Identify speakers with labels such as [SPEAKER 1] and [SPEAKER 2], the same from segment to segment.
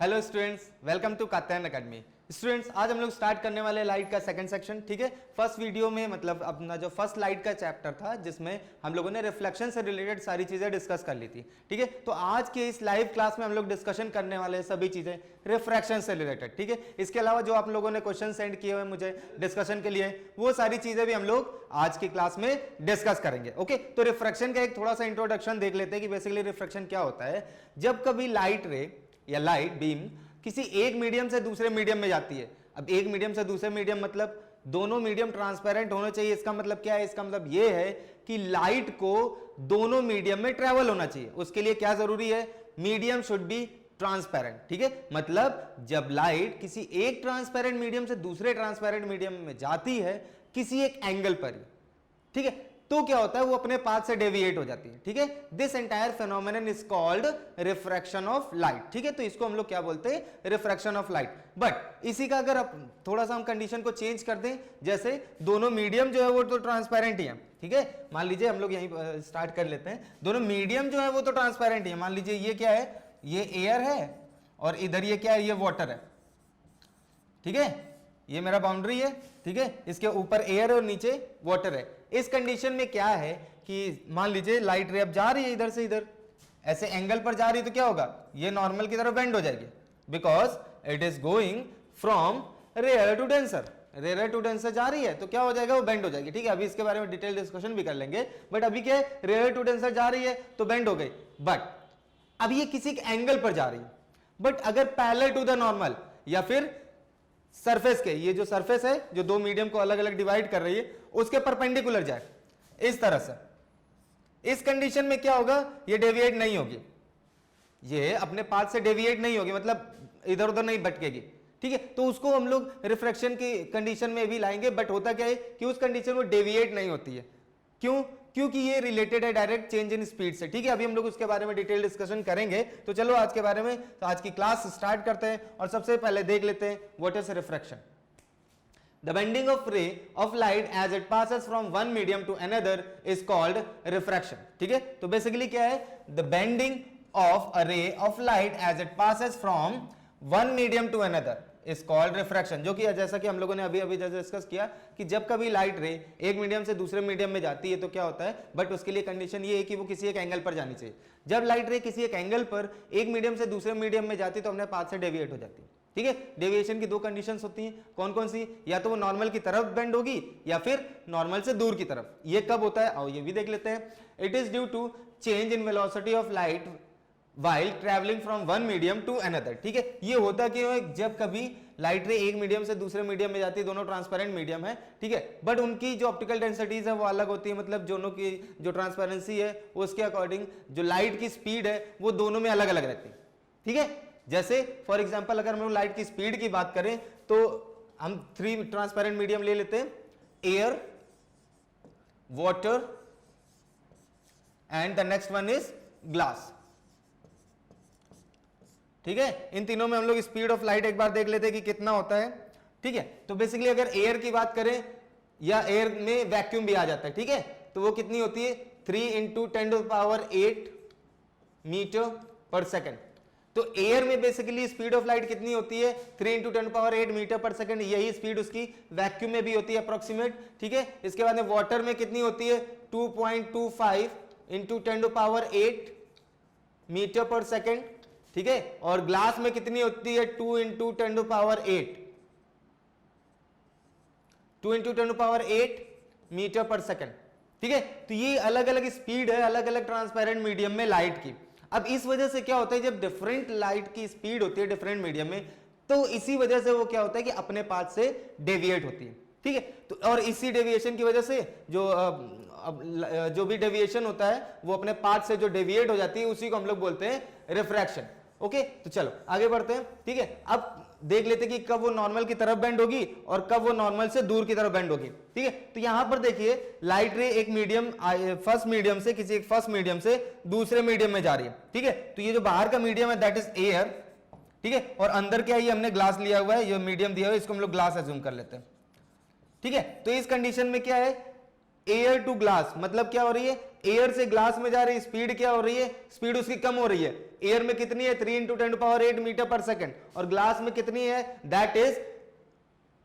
[SPEAKER 1] Hello students, welcome to Katyayan academy. Students, आज हम लोग स्टार्ट करने वाले लाइट का सेकंड सेक्शन। ठीक है, फर्स्ट वीडियो में मतलब अपना जो फर्स्ट लाइट का चैप्टर था जिसमें हम लोगों ने रिफ्लेक्शन से रिलेटेड सारी चीजें डिस्कस कर ली थी। ठीक है, तो आज के इस लाइव क्लास में हम लोग डिस्कशन करने वाले हैं सभी चीजें रिफ्रैक्शन से रिलेटेड। ठीक है, इसके अलावा जो आप लोगों ने क्वेश्चन सेंड किए हुए मुझे डिस्कशन के लिए, वो सारी चीजें भी हम लोग आज की क्लास में डिस्कस करेंगे। ओके, तो रिफ्रैक्शन का एक थोड़ा सा इंट्रोडक्शन देख लेते हैं कि बेसिकली रिफ्रैक्शन क्या होता है। जब कभी लाइट रे या लाइट बीम किसी एक मीडियम से दूसरे मीडियम में जाती है। अब एक मीडियम से दूसरे मीडियम मतलब दोनों मीडियम ट्रांसपेरेंट होने चाहिए। इसका मतलब क्या है? इसका मतलब यह है कि लाइट को दोनों मीडियम में ट्रेवल होना चाहिए। उसके लिए क्या जरूरी है? Medium should be transparent. ठीक है, मतलब जब लाइट किसी एक ट्रांसपेरेंट मीडियम से दूसरे ट्रांसपेरेंट मीडियम में जाती है किसी एक एंगल पर ही, ठीक है, तो क्या होता है? वो अपने पाथ से डेविएट हो जाती है। ठीक है, this entire phenomenon is called refraction of light. ठीक है, तो इसको हम लोग क्या बोलते हैं? Refraction of light. बट इसी का अगर आप थोड़ा सा हम कंडीशन को चेंज कर दें, जैसे दोनों मीडियम जो है वो तो ट्रांसपेरेंट ही है। ठीक है, मान लीजिए हम लोग यहीं स्टार्ट कर लेते हैं। दोनों मीडियम जो है वो तो ट्रांसपेरेंट ही है। मान लीजिए ये क्या है? ये एयर है और इधर ये क्या है? ये वाटर है। ठीक है, ये मेरा बाउंड्री है। ठीक है, इसके ऊपर एयर और नीचे वाटर है। इस कंडीशन में क्या है कि मान लीजिए लाइट रे अब जा रही है इधर से इधर, ऐसे एंगल पर जा रही है, तो क्या होगा? ये नॉर्मल की तरफ बेंड हो जाएगी, because it is going from rare to denser. Rare to denser जा रही है तो क्या हो जाएगा? वो बेंड हो जाएगी। ठीक है, अभी इसके बारे में डिटेल डिस्कशन भी कर लेंगे, बट अभी क्या है? रेयर टू डेंसर जा रही है तो बेंड हो गई। बट अब ये किसी एंगल पर जा रही है, बट अगर पैरेलल टू द नॉर्मल या फिर सरफेस के, ये जो सरफेस है जो दो मीडियम को अलग अलग डिवाइड कर रही है, उसके परपेंडिकुलर जाए इस तरह से, इस कंडीशन में क्या होगा? ये डेविएट नहीं होगी, ये अपने पाथ से डेविएट नहीं होगी, मतलब इधर उधर नहीं भटकेगी। ठीक है, तो उसको हम लोग रिफ्रैक्शन की कंडीशन में भी लाएंगे। बट होता क्या है कि उस कंडीशन में डेविएट नहीं होती है। क्यों? क्योंकि ये रिलेटेड है डायरेक्ट चेंज इन स्पीड से। ठीक है, अभी हम लोग उसके बारे में डिटेल डिस्कशन करेंगे। तो चलो आज के बारे में, तो आज की क्लास स्टार्ट करते हैं और सबसे पहले देख लेते हैं what is refraction. The bending of ray of light as it passes from one medium to another is called refraction. ठीक है, तो बेसिकली क्या है? The bending of a ray of light as it passes from one medium to another is called refraction। जो कि जैसा कि हम लोगों ने अभी अभी डिस्कस किया कि जब कभी लाइट रे एक मीडियम से दूसरे मीडियम में जाती है तो क्या होता है? बट उसके लिए कंडीशन ये है कि वो किसी एक एंगल पर जानी चाहिए। जब लाइट रे किसी एक एंगल पर एक मीडियम से दूसरे मीडियम में जाती है तो अपने पाथ से डेविएट हो जाती है। ठीक है, डेविएशन की दो कंडीशंस होती हैं। कौन कौन सी? या तो वो नॉर्मल की तरफ बेंड होगी या फिर नॉर्मल से दूर की तरफ। ये कब होता है? आओ ये भी देख लेते हैं। It is due to change in velocity of light while traveling from one medium to another। ठीक है, ये होता क्यों है? जब कभी लाइट रे एक मीडियम से दूसरे मीडियम में जाती है, दोनों ट्रांसपेरेंट मीडियम है। ठीक है, बट उनकी जो ऑप्टिकल डेंसिटीज है वो अलग होती है, मतलब दोनों की जो ट्रांसपेरेंसी है उसके अकॉर्डिंग जो लाइट की स्पीड है वो दोनों में अलग अलग रहती है। ठीक है, जैसे फॉर एग्जांपल अगर हम लोग लाइट की स्पीड की बात करें तो हम 3 ट्रांसपेरेंट मीडियम ले लेते हैं, air, water and the next one is glass. ठीक है, इन तीनों में हम लोग स्पीड ऑफ लाइट एक बार देख लेते हैं कि कितना होता है। ठीक है, तो बेसिकली अगर एयर की बात करें या एयर में वैक्यूम भी आ जाता है, ठीक है, तो वो कितनी होती है? 3 × 10⁸ मीटर पर सेकेंड। तो एयर में बेसिकली स्पीड ऑफ लाइट कितनी होती है? 3 × 10⁸ मीटर पर सेकेंड। यही स्पीड उसकी वैक्यूम में भी होती है अप्रोक्सीमेट। ठीक है, इसके बाद में वाटर में कितनी होती है? 2.25 × 10⁸ मीटर पर सेकेंड। ठीक है, और ग्लास में कितनी होती है? 2 × 10⁸ 2 × 10⁸ मीटर पर सेकेंड। ठीक है, तो ये अलग अलग स्पीड है अलग अलग ट्रांसपेरेंट मीडियम में लाइट की। अब इस वजह से क्या होता है, जब डिफरेंट लाइट की स्पीड होती है डिफरेंट मीडियम में, तो इसी वजह से वो क्या होता है कि अपने पाथ से डेविएट होती है। ठीक है, तो और इसी डेविएशन की वजह से जो भी डेविएशन होता है वो अपने पाथ से जो डेविएट हो जाती है उसी को हम लोग बोलते हैं रिफ्रैक्शन। ओके, तो चलो आगे बढ़ते हैं। ठीक है, अब देख लेते हैं कि कब वो नॉर्मल की तरफ बेंड होगी और कब वो नॉर्मल से दूर की तरफ बेंड होगी। ठीक है, तो यहां पर देखिए लाइट रे एक मीडियम फर्स्ट मीडियम से किसी एक फर्स्ट मीडियम से दूसरे मीडियम में जा रही है। ठीक है, तो ये जो बाहर का मीडियम है दैट इज एयर। ठीक है, और अंदर क्या है? ये हमने ग्लास लिया हुआ है, ये मीडियम दिया हुआ है, इसको हम लोग ग्लास एज्यूम कर लेते हैं। ठीक है, तो इस कंडीशन में क्या है? एयर टू ग्लास मतलब क्या हो रही है? एयर से ग्लास में जा रही स्पीड क्या हो रही है, स्पीड उसकी कम हो रही है। एयर में कितनी है 3 × 10⁸ मीटर पर सेकंड, और ग्लास में कितनी है, दैट इज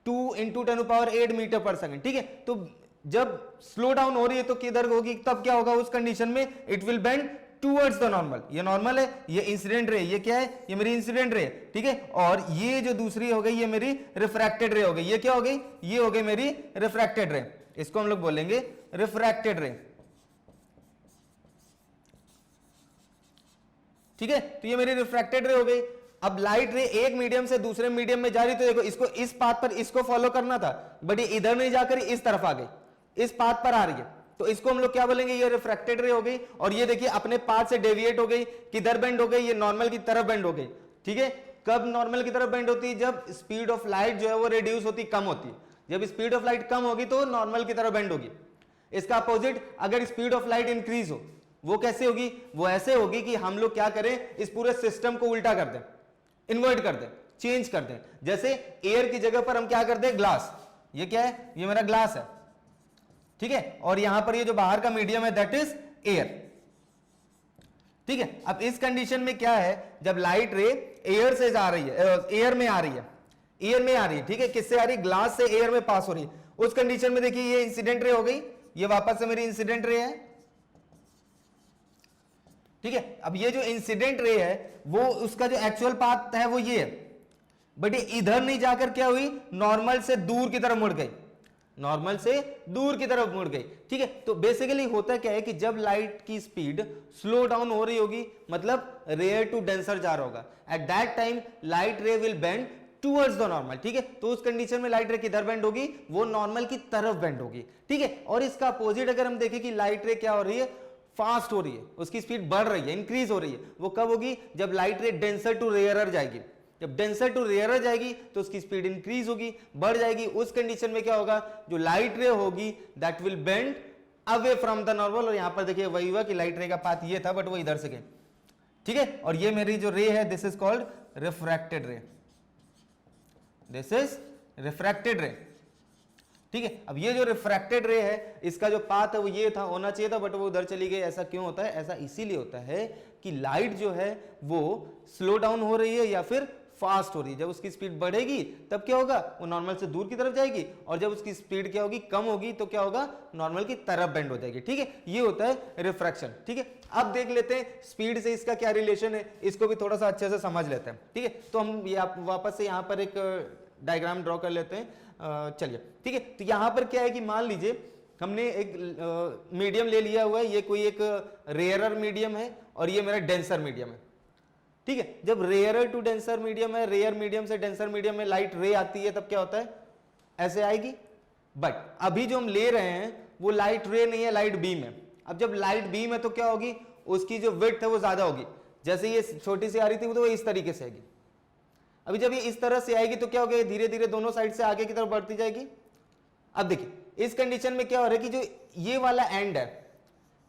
[SPEAKER 1] 2 × 10⁸ मीटर पर सेकंड। ठीक है, तो जब स्लो डाउन हो रही है तो किधर होगी, तब क्या होगा उस कंडीशन में, it will bend towards the normal. ये नॉर्मल है, ये इंसिडेंट रे, ये क्या है, ये मेरी इंसिडेंट रे, ठीक है। और ये जो दूसरी हो गई ये मेरी रिफ्रैक्टेड रे हो गई। ये क्या हो गई, ये हो गई मेरी रिफ्रैक्टेड रे, इसको हम लोग बोलेंगे रिफ्रैक्टेड रे। ठीक है, तो ये मेरी रिफ्रैक्टेड रे हो गई। अब लाइट रे एक मीडियम से दूसरे मीडियम में जा रही, तो देखो इसको इस पाथ पर इसको फॉलो करना था, बट ये इधर नहीं जाकर इस तरफ आ गई, इस पाथ पर आ रही है, तो इसको हम लोग क्या बोलेंगे, ये रिफ्रैक्टेड रे हो गई। और ये देखिए अपने पाथ से डेविएट हो गई, किधर बेंड हो गई, ये नॉर्मल की तरफ बेंड हो गई। ठीक है, कब नॉर्मल की तरफ बेंड होती है, जब स्पीड ऑफ लाइट जो है वो रिड्यूस होती, कम होती। जब स्पीड ऑफ लाइट कम होगी तो नॉर्मल की तरफ बेंड होगी। इसका अपोजिट, अगर स्पीड ऑफ लाइट इंक्रीज हो, वो कैसे होगी, वो ऐसे होगी कि हम लोग क्या करें, इस पूरे सिस्टम को उल्टा कर दें, इन्वर्ट कर दें, चेंज कर दें। जैसे एयर की जगह पर हम क्या कर दें, ग्लास, ये क्या है, ये मेरा ग्लास है, ठीक है, और यहां पर ये जो बाहर का मीडियम है दैट इज एयर। ठीक है, अब इस कंडीशन में क्या है, जब लाइट रे एयर से जा रही है, एयर में आ रही है, एयर में आ रही है, ठीक है, किससे आ रही है, ग्लास से एयर में पास हो रही है, उस कंडीशन में देखिए ये इंसिडेंट रे हो गई, ये वापस से मेरी इंसिडेंट रे है। ठीक है, अब ये जो इंसिडेंट रे है वो उसका जो एक्चुअल पाथ है वो ये है, बट ये इधर नहीं जाकर क्या हुई, नॉर्मल से दूर की तरफ मुड़ गई, नॉर्मल से दूर की तरफ मुड़ गई। ठीक है, तो बेसिकली होता क्या है कि जब लाइट की स्पीड स्लो डाउन हो रही होगी, मतलब रेयर टू डेंसर जा रहा होगा, एट दैट टाइम लाइट रे will bend towards the normal. ठीक है, तो उस कंडीशन में लाइट रे किधर बेंड होगी, वो नॉर्मल की तरफ बेंड होगी। ठीक है, और इसका अपोजिट अगर हम देखें कि लाइट रे क्या हो रही है, फास्ट हो रही है, उसकी स्पीड बढ़ रही है, इंक्रीज हो रही है, वो कब होगी, जब लाइट रे डेंसर टू रेयरर जाएगी। जब डेंसर टू रेयरर जाएगी तो उसकी स्पीड इंक्रीज होगी, बढ़ जाएगी। उस कंडीशन में क्या होगा, जो लाइट रे होगी that will bend away from the normal. और यहां पर देखिए वही हुआ कि लाइट रे का पाथ ये था, बट वो इधर से गई। ठीक है, और ये मेरी जो रे है दिस इज कॉल्ड रिफ्रैक्टेड रे, दिस इज रिफ्रैक्टेड रे। ठीक है, अब ये जो रिफ्रैक्टेड रे है इसका जो पाथ है वो ये था, होना चाहिए था, बट वो उधर चली गई। ऐसा क्यों होता है, ऐसा इसीलिए होता है कि लाइट जो है वो स्लो डाउन हो रही है या फिर फास्ट हो रही है। जब उसकी स्पीड बढ़ेगी तब क्या होगा, वो नॉर्मल से दूर की तरफ जाएगी, और जब उसकी स्पीड क्या होगी, कम होगी, तो क्या होगा, नॉर्मल की तरफ बेंड हो जाएगी। ठीक है, ये होता है रिफ्रैक्शन। ठीक है, अब देख लेते हैं स्पीड से इसका क्या रिलेशन है, इसको भी थोड़ा सा अच्छे से समझ लेते हैं। ठीक है, तो हम वापस से यहाँ पर एक डायग्राम ड्रॉ कर लेते हैं। चलिए, ठीक है, तो यहां पर क्या है कि मान लीजिए हमने एक मीडियम ले लिया हुआ है, ये कोई एक रेयरर मीडियम है और ये मेरा डेंसर मीडियम है। ठीक है, जब रेयरर टू डेंसर मीडियम है, रेयर मीडियम से डेंसर मीडियम में लाइट रे आती है, तब क्या होता है, ऐसे आएगी। बट अभी जो हम ले रहे हैं वो लाइट रे नहीं है, लाइट बीम है। अब जब लाइट बीम है तो क्या होगी, उसकी जो विड्थ है वो ज्यादा होगी। जैसे ये छोटी सी आ रही थी तो वो इस तरीके से आएगी। अभी जब ये इस तरह से आएगी तो क्या होगा, धीरे धीरे दोनों साइड से आगे की तरफ बढ़ती जाएगी। अब देखिए इस कंडीशन में क्या हो रहा है कि जो ये वाला एंड है,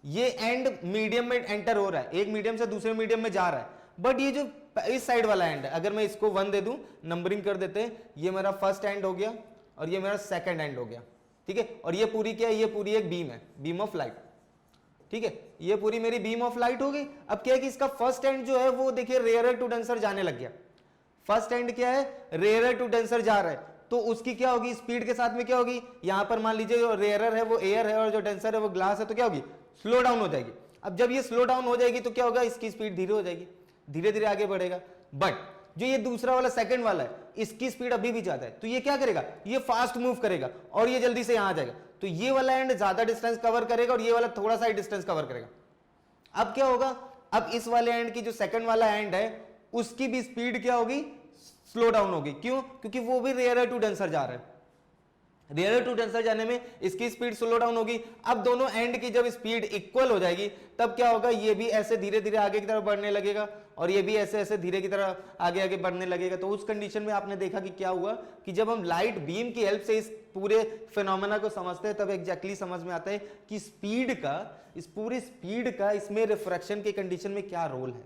[SPEAKER 1] ये एंड मीडियम में एंटर हो रहा है, एक मीडियम से दूसरे मीडियम में जा रहा है, बट ये जो इस साइड वाला एंड है, अगर मैं इसको 1 दे दूं, नंबरिंग कर देते हैं, ये मेरा फर्स्ट एंड हो गया और ये मेरा सेकंड एंड हो गया। ठीक है, और ये पूरी क्या है, ये पूरी एक बीम है, बीम ऑफ लाइट। ठीक है, ये पूरी मेरी बीम ऑफ लाइट हो गई। अब क्या है कि इसका फर्स्ट एंड जो है वो देखिए रेयरर टू डेंसर जाने लग गया। फर्स्ट एंड क्या है, रेयरर टू डेंसर जा रहा है, तो उसकी क्या होगी, स्पीड के साथ में क्या होगी, यहां पर मान लीजिए जो रेयरर है वो एयर है और जो डेंसर है वो ग्लास है, तो क्या होगी, स्लो डाउन हो जाएगी। अब जब ये स्लो डाउन हो जाएगी तो क्या होगा, इसकी स्पीड धीरे हो जाएगी, धीरे धीरे आगे बढ़ेगा। बट जो ये दूसरा वाला सेकंड वाला है, इसकी स्पीड अभी भी ज्यादा है, तो ये क्या करेगा, ये फास्ट मूव करेगा और ये जल्दी से यहां आ जाएगा। तो ये वाला एंड ज्यादा डिस्टेंस कवर करेगा और ये वाला थोड़ा सा डिस्टेंस कवर करेगा। अब क्या होगा, अब इस वाले एंड की जो सेकंड वाला एंड है उसकी भी स्पीड क्या होगी, स्लो डाउन होगी। क्यों, क्योंकि वो भी रेयरर टू डेंसर जा रहा है। रेयरर टू डेंसर जाने में इसकी स्पीड स्लो डाउन होगी। अब दोनों एंड की जब स्पीड इक्वल हो जाएगी तब क्या होगा, ये भी ऐसे धीरे धीरे आगे की तरफ बढ़ने लगेगा और ये भी ऐसे ऐसे धीरे की तरह आगे आगे बढ़ने लगेगा। तो उस कंडीशन में आपने देखा कि क्या हुआ कि जब हम लाइट बीम की हेल्प से इस पूरे फिनोमेना को समझते हैं तब एग्जैक्टली समझ में आता है कि स्पीड का, इस पूरी स्पीड का इसमें रिफ्रैक्शन के कंडीशन में क्या रोल है।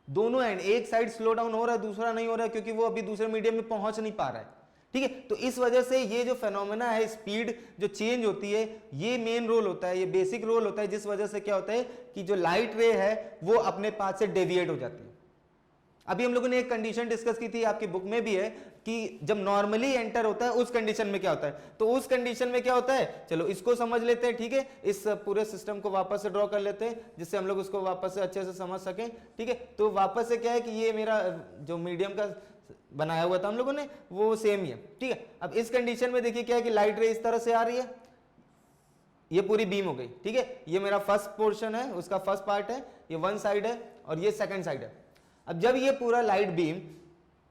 [SPEAKER 1] दोनों एंड, एक साइड स्लो डाउन हो रहा है, दूसरा नहीं हो रहा है, क्योंकि वो अभी दूसरे मीडियम में पहुंच नहीं पा रहा है। ठीक है। तो इस वजह से ये जो फेनोमेना है, स्पीड जो चेंज होती है, ये मेन रोल होता है, ये बेसिक रोल होता है, जिस वजह से क्या होता है कि जो लाइट रे है वो अपने पाथ से डेविएट हो जाती है। अभी हम लोगों ने एक कंडीशन डिस्कस की थी, आपकी बुक में भी है, कि जब नॉर्मली एंटर होता है उस कंडीशन में क्या होता है। तो उस कंडीशन में क्या होता है, चलो इसको समझ लेते हैं, ठीक है। इस पूरे सिस्टम को वापस से ड्रॉ कर लेते हैं, जिससे हम लोग उसको वापस से अच्छे से समझ सकें, ठीक है। तो वापस से क्या है कि ये मेरा जो मीडियम का बनाया हुआ था हम लोगों ने, वो सेम ही है, ठीक है। अब इस कंडीशन में देखिए क्या है कि लाइट रे इस तरह से आ रही है, ये पूरी बीम हो गई, ठीक है। ये मेरा फर्स्ट पोर्शन है, उसका फर्स्ट पार्ट है, ये वन साइड है और ये सेकंड साइड है। अब जब ये पूरा लाइट बीम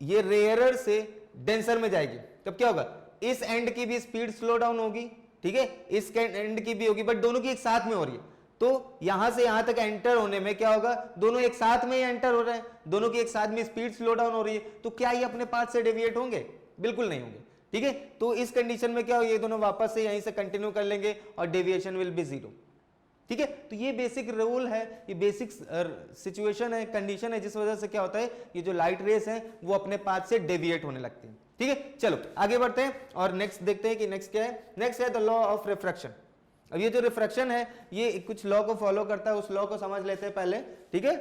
[SPEAKER 1] ये रेयरर से डेंसर में जाएगी, तब क्या होगा, इस एंड की भी स्पीड स्लो डाउन होगी, ठीक है, इस एंड की भी होगी, बट दोनों की एक साथ में हो रही है। तो यहां से यहां तक एंटर होने में क्या होगा, दोनों एक साथ में ही एंटर हो रहे हैं, दोनों की एक साथ में स्पीड स्लो डाउन हो रही है। तो क्या ये अपने पाथ से डेविएट होंगे, बिल्कुल नहीं होंगे, ठीक है। तो इस कंडीशन में क्या हो, ये दोनों वापस से यहीं से कंटिन्यू कर लेंगे और डेविएशन विल बी जीरो, ठीक है। तो ये बेसिक रूल है, ये बेसिक सिचुएशन है, कंडीशन है, जिस वजह से क्या होता है, ये जो लाइट रेस है वो अपने पाथ से डेविएट होने लगती है, ठीक है। चलो आगे बढ़ते हैं और नेक्स्ट देखते हैं कि नेक्स्ट क्या है। नेक्स्ट है द लॉ ऑफ रिफ्रैक्शन। अब ये जो रिफ्रैक्शन है ये कुछ लॉ को फॉलो करता है, उस लॉ को समझ लेते हैं पहले, ठीक है।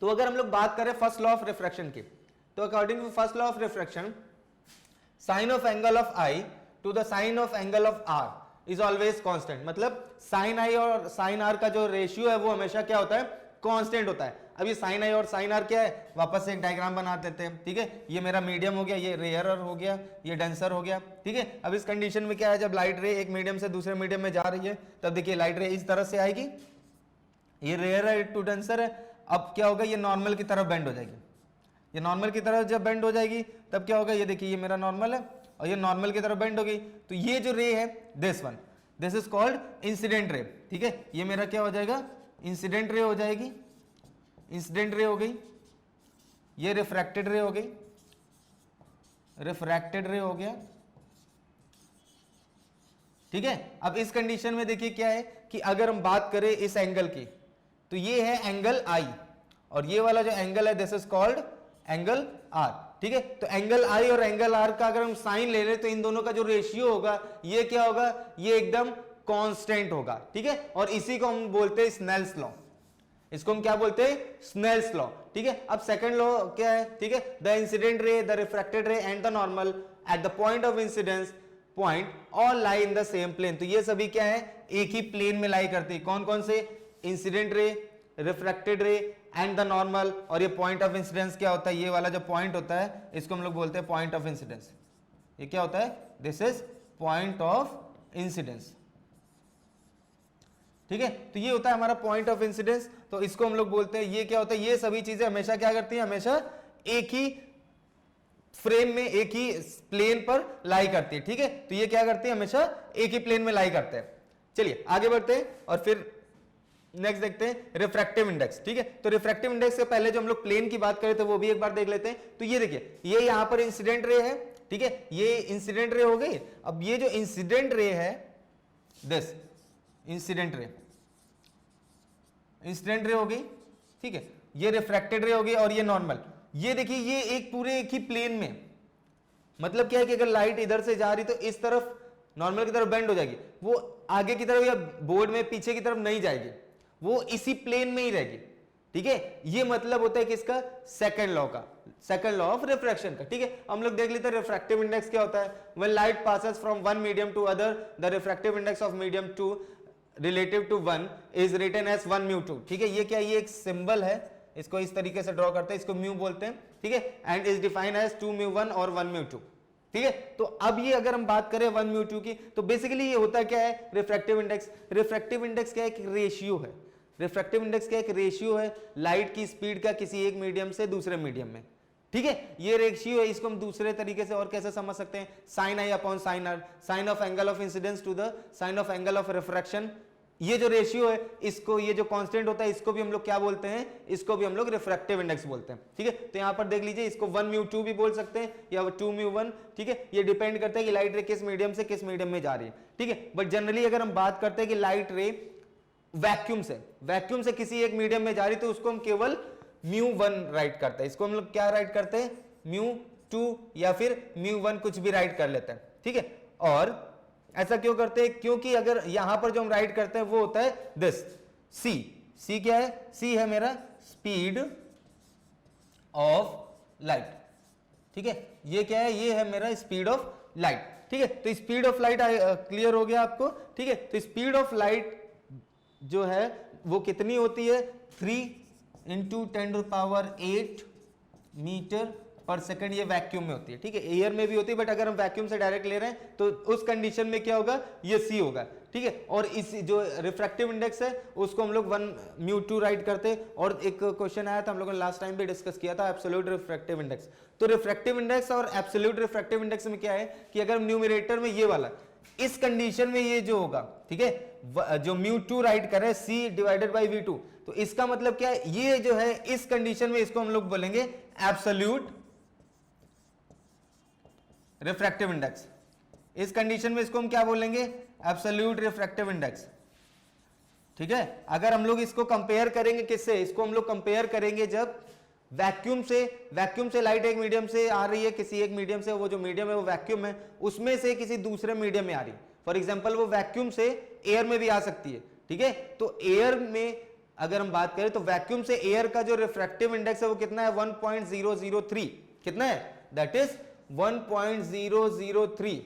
[SPEAKER 1] तो अगर हम लोग बात करें फर्स्ट लॉ ऑफ रिफ्रैक्शन की, तो according to first law of refraction, sine of angle of I to the sine of angle of R is always constant. मतलब साइन आई और साइन आर का जो रेशियो है वो हमेशा क्या होता है, कांस्टेंट होता है। अब ये साइन आई और साइन आर क्या है, वापस से एक डायग्राम बना देते हैं, ठीक है। ये मेरा मीडियम हो गया, ये रेयरर हो गया, ये डेंसर हो गया, ठीक है। अब इस कंडीशन में क्या है, जब लाइट रे एक मीडियम से दूसरे मीडियम में जा रही है, तब देखिए लाइट रे इस तरह से आएगी, ये रेयरर टू डेंसर है। अब क्या होगा, ये नॉर्मल की तरफ बेंड हो जाएगी, ये नॉर्मल की तरफ जब बेंड हो जाएगी तब क्या होगा, ये देखिए ये मेरा नॉर्मल है और ये नॉर्मल की तरफ बेंड हो गई। तो ये जो रे है, this one, this is called incident ray, ठीक है। ये मेरा क्या हो जाएगा, इंसिडेंट रे हो जाएगी, इंसिडेंट रे हो गई, ये रिफ्रैक्टेड रे हो गई, रिफ्रैक्टेड रे हो गया, ठीक है। अब इस कंडीशन में देखिए क्या है कि अगर हम बात करें इस एंगल की, तो ये है एंगल आई और ये वाला जो एंगल है this is called angle R, ठीक है। तो एंगल आई और एंगल आर का अगर हम साइन ले लें तो इन दोनों का जो रेशियो होगा ये क्या होगा, ये एकदम कांस्टेंट होगा, ठीक है। और इसी को हम बोलते हैं स्नेल्स लॉ, इसको हम क्या बोलते हैं, स्नेल्स लॉ, ठीक है। अब सेकंड लॉ क्या है, ठीक है, the incident ray, the refracted ray and the normal at the point of incidence point all lie in the same plane. तो ये सभी क्या है, एक ही प्लेन में लाई करती है। कौन कौन से, incident ray, refracted ray and the normal. और ये पॉइंट ऑफ इंसिडेंस क्या होता है, ये वाला जो पॉइंट होता है इसको हम लोग बोलते हैं पॉइंट ऑफ इंसिडेंस। ये क्या होता है, this is point of incidence, ठीक है। तो ये होता है हमारा पॉइंट ऑफ इंसिडेंस, तो इसको हम लोग बोलते हैं, ये क्या होता है, ये सभी चीजें हमेशा क्या करती हैं, हमेशा एक ही फ्रेम में एक ही प्लेन पर लाई करती है, ठीक है। तो ये क्या करती है, हमेशा एक ही प्लेन में लाई करते हैं। चलिए आगे बढ़ते हैं और फिर नेक्स्ट देखते हैं रिफ्रैक्टिव इंडेक्स, ठीक है। तो रिफ्रैक्टिव इंडेक्स से पहले जो हम लोग प्लेन की बात करें थे वो भी एक बार देख लेते हैं। तो ये देखिए, ये यहां पर इंसिडेंट रे है, ठीक है, ये इंसिडेंट रे हो गई। अब ये जो इंसिडेंट रे है, this incident ray, incident ray हो गई, ठीक है, ये रिफ्रैक्टेड रे हो गई और ये नॉर्मल। ये देखिए ये एक पूरे एक ही प्लेन में, मतलब क्या है कि अगर लाइट इधर से जा रही तो इस तरफ नॉर्मल की तरफ बेंड हो जाएगी, वो आगे की तरफ या बोर्ड में पीछे की तरफ नहीं जाएगी, वो इसी प्लेन में ही रहेगी, ठीक है। ये मतलब होता है कि इसका सेकंड लॉ का, सेकंड लॉ ऑफ रिफ्रैक्शन का, ठीक है। हम लोग देख लेते हैं रिफ्रैक्टिव इंडेक्स क्या होता है। When light passes from one medium to other, the refractive index of medium to relative to 1 is written as 1 mu 2, ठीक है। ये क्या, ये एक सिंबल है, इसको इस तरीके से ड्रॉ करते हैं, इसको म्यू बोलते हैं, ठीक है। And is defined as 2 mu 1 और 1 म्यू 2, ठीक है। तो अब ये अगर हम बात करें 1 म्यू 2 की, तो बेसिकली ये होता क्या है, रिफ्रैक्टिव इंडेक्स। रिफ्रैक्टिव इंडेक्स क्या है, एक रेशियो है। रिफ्रैक्टिव इंडेक्स क्या है, एक रेशियो है लाइट की स्पीड का किसी एक मीडियम से दूसरे मीडियम में, ठीक है। ये रेशियो है, इसको हम दूसरे तरीके से और कैसे समझ सकते हैं, sine I upon sine R, sine of angle of incidence to the sine of angle of refraction. ये जो रेशियो है, इसको, ये जो कांस्टेंट होता है, इसको भी हम लोग क्या बोलते हैं, इसको भी हम लोग रिफ्रैक्टिव इंडेक्स बोलते हैं, ठीक है। तो यहां पर देख लीजिए, इसको 1 म्यू 2 भी बोल सकते हैं या 2 म्यू 1, ठीक है। ये डिपेंड करता है कि लाइट रे किस मीडियम से किस मीडियम में जा रही है, ठीक है। बट जनरली अगर हम बात करते हैं कि लाइट रे वैक्यूम से किसी एक मीडियम में जा रही, तो उसको हम केवल μ1 राइट करते हैं, इसको हम लोग क्या राइट करते हैं, μ2 या फिर μ1 कुछ भी राइट कर लेते हैं, ठीक है। और ऐसा क्यों करते हैं, क्योंकि अगर यहां पर जो हम राइट करते हैं वो होता है दिस c क्या है, c है मेरा स्पीड ऑफ लाइट, ठीक है, ये क्या है, ये है मेरा स्पीड ऑफ लाइट, ठीक है। तो स्पीड ऑफ लाइट क्लियर हो गया आपको, ठीक है। तो स्पीड ऑफ लाइट जो है वो कितनी होती है, 3 × 10⁸ मीटर पर सेकंड, ये वैक्यूम में होती है, ठीक है। एयर में भी होती है, बट अगर हम वैक्यूम से डायरेक्ट ले रहे हैं तो उस कंडीशन में क्या होगा, ये c होगा, ठीक है। और इस जो रिफ्रैक्टिव इंडेक्स है उसको हम लोग 1μ2 राइट करते हैं। और एक क्वेश्चन आया था, हम लोगों ने लास्ट टाइम भी डिस्कस किया था, एब्सोल्यूट रिफ्रैक्टिव इंडेक्स। तो रिफ्रैक्टिव इंडेक्स और एब्सोल्यूट रिफ्रैक्टिव इंडेक्स में क्या है कि अगर न्यूमरेटर में ये वाला, इस कंडीशन में ये जो होगा, ठीक है, जो μ2 राइट करें c डिवाइडेड बाई v2, तो इसका मतलब क्या है, ये जो है इस कंडीशन में इसको हम लोग बोलेंगे एब्सोल्यूट रिफ्रैक्टिव इंडेक्स। इस कंडीशन में इसको हम क्या बोलेंगे, एब्सोल्यूट रिफ्रैक्टिव इंडेक्स, ठीक है। अगर हम लोग इसको कंपेयर करेंगे किससे, इसको हम लोग कंपेयर करेंगे जब वैक्यूम से लाइट एक मीडियम से आ रही है, किसी एक मीडियम से, वो जो मीडियम है वो वैक्यूम है, उसमें से किसी दूसरे मीडियम में आ रही है। फॉर एग्जांपल वो वैक्यूम से एयर में भी आ सकती है, ठीक है। तो एयर में अगर हम बात करें तो वैक्यूम से एयर का जो रिफ्रैक्टिव इंडेक्स है वो कितना है, 1.003, कितना है, दैट इज 1.003,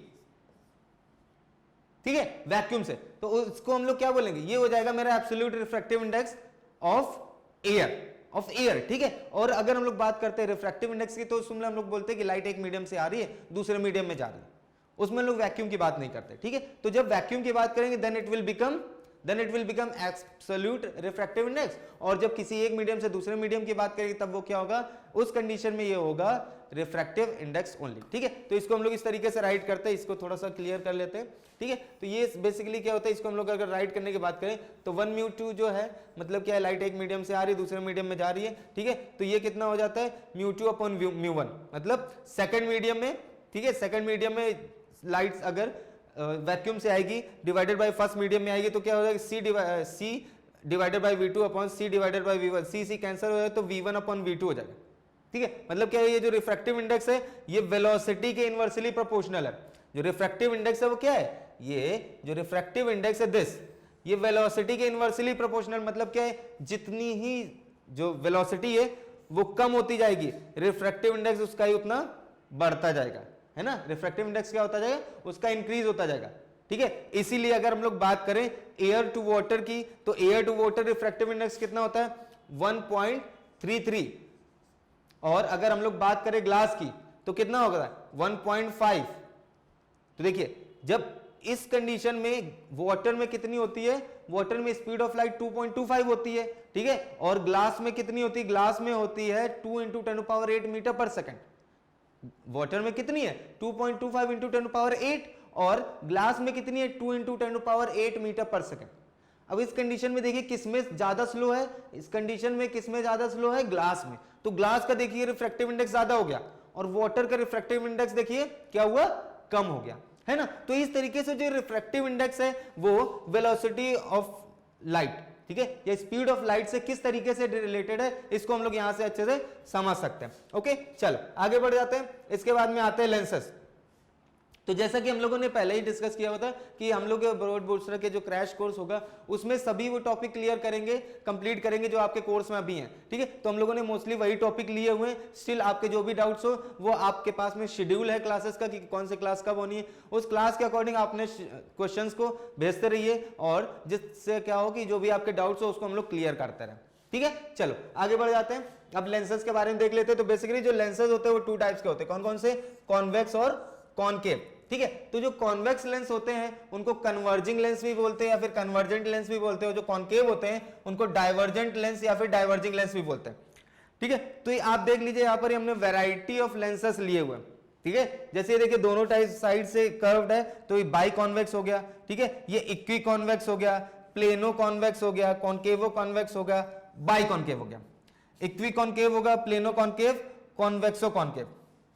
[SPEAKER 1] ठीक है, वैक्यूम से। तो उसको हम लोग क्या बोलेंगे, ये हो जाएगा मेरा absolute refractive index of air, ठीक है। और अगर हम लोग बात करते हैं रिफ्रैक्टिव इंडेक्स की, तो उसमें हम लोग बोलते हैं कि लाइट एक मीडियम से आ रही है, दूसरे मीडियम में जा रही है, उसमें लोग वैक्यूम की बात नहीं करते, ठीक है। तो जब वैक्यूम की बात करेंगे then it will become absolute refractive index. और जब किसी एक मीडियम से दूसरे मीडियम की बात करेंगे तब वो क्या होगा, उस कंडीशन में ये होगा रिफ्रैक्टिव इंडेक्स ओनली, ठीक है। तो इसको हम लोग इस तरीके से राइट करते हैं, इसको थोड़ा सा क्लियर कर लेते हैं, ठीक है। तो ये बेसिकली क्या होता है, इसको हम लोग अगर राइट करने की बात करें तो 1μ2 जो है मतलब क्या है, लाइट एक मीडियम से आ रही है, दूसरे मीडियम में जा रही है, ठीक है। तो ये कितना हो जाता है, μ2/μ1, मतलब सेकंड मीडियम में, ठीक है, सेकंड मीडियम में लाइट्स अगर वैक्यूम से आएगी डिवाइडेड बाय फर्स्ट मीडियम में आएगी तो क्या हो जाएगा, c divided by v2/c divided by v1, c cancel हो जाए तो v1/v2 हो जाएगा, ठीक है। मतलब क्या है, ये जो रिफ्रैक्टिव इंडेक्स है ये वेलोसिटी के इनवर्सली प्रोपोर्शनल है। जो रिफ्रैक्टिव इंडेक्स है वो क्या है, ये जो रिफ्रैक्टिव इंडेक्स है दिस, ये वेलोसिटी के इनवर्सली प्रोपोर्शनल, मतलब क्या है, जितनी ही जो वेलोसिटी है वो कम होती जाएगी, रिफ्रैक्टिव इंडेक्स उसका ही उतना बढ़ता जाएगा, है ना। रिफ्रैक्टिव इंडेक्स क्या होता जाएगा, उसका इंक्रीज होता जाएगा, ठीक है। इसीलिए अगर हम लोग बात करें एयर टू वाटर की, तो air to water refractive index कितना होता है, 1.33, और अगर हम लोग बात करें ग्लास की तो कितना होगा, 1.5। तो देखिए जब इस कंडीशन में वाटर में कितनी होती है, वाटर में स्पीड ऑफ लाइट 2.25 होती है, ठीक है। और ग्लास में कितनी होती है, ग्लास में होती है 2 × 10⁸ मीटर पर सेकंड। वाटर में कितनी है, 2.25 × 10⁸, और ग्लास में कितनी है, 2 × 10⁸ मीटर पर सेकंड। अब इस कंडीशन में देखिए किसमें ज्यादा स्लो है, इस कंडीशन में किसमें ज्यादा स्लो है, ग्लास में। तो ग्लास का देखिए रिफ्रैक्टिव इंडेक्स ज्यादा हो गया, और वाटर का रिफ्रैक्टिव इंडेक्स देखिए क्या हुआ, कम हो गया, है ना। तो इस तरीके से जो रिफ्रैक्टिव इंडेक्स है वो वेलोसिटी ऑफ लाइट, ठीक है, या स्पीड ऑफ लाइट से किस तरीके से रिलेटेड है, इसको हम लोग यहां से अच्छे से समझ सकते हैं। ओके, चलो आगे बढ़ जाते हैं। इसके बाद में आते हैं लेंसेज। तो जैसा कि हम लोगों ने पहले ही डिस्कस किया हुआ था कि हम लोग ब्रॉड बूस्टर के जो क्रैश कोर्स होगा उसमें सभी वो टॉपिक क्लियर करेंगे, कंप्लीट करेंगे जो आपके कोर्स में अभी हैं, ठीक है। तो हम लोगों ने मोस्टली वही टॉपिक लिए हुए हैं। स्टिल आपके जो भी डाउट्स हो वो आपके पास में शेड्यूल है क्लासेस का कि कौन से क्लास कब होनी है, उस क्लास के अकॉर्डिंग आपने क्वेश्चंस को भेजते रहिए, और जिससे क्या हो कि जो भी आपके डाउट्स हो उसको हम लोग क्लियर करते रहें, ठीक है। चलो आगे बढ़ जाते हैं। अब लेंसेज के बारे में देख लेते हैं। तो बेसिकली जो लेंसेज होते हैं वो 2 टाइप्स के होते हैं। कौन कौन से, कॉन्वेक्स और कॉनकेव, ठीक है। तो जो कॉन्वेक्स लेंस होते हैं उनको कन्वर्जिंग लेंस भी बोलते हैं या फिर कन्वर्जेंट लेंस भी बोलते हैं। जो कॉनकेव होते हैं उनको डाइवर्जेंट लेंस या फिर डाइवर्जिंग लेंस भी बोलते हैं, ठीक है। तो ये आप देख लीजिए यहाँ पर हमने वैरायटी ऑफ लेंसेस लिए हुए हैं, ठीक है। जैसे ये देखिए दोनों साइड से कर्व्ड है तो ये बाई कॉन्वेक्स हो गया, ठीक है। ये इक्वी कॉन्वेक्स हो गया, प्लेनो कॉन्वेक्स हो गया, कॉनकेवो कॉन्वेक्स हो गया, बाई कॉनकेव हो गया। इक्वी कॉनकेव होगा, प्लेनो कॉनकेव, कॉन्वेक्सो कॉनकेव,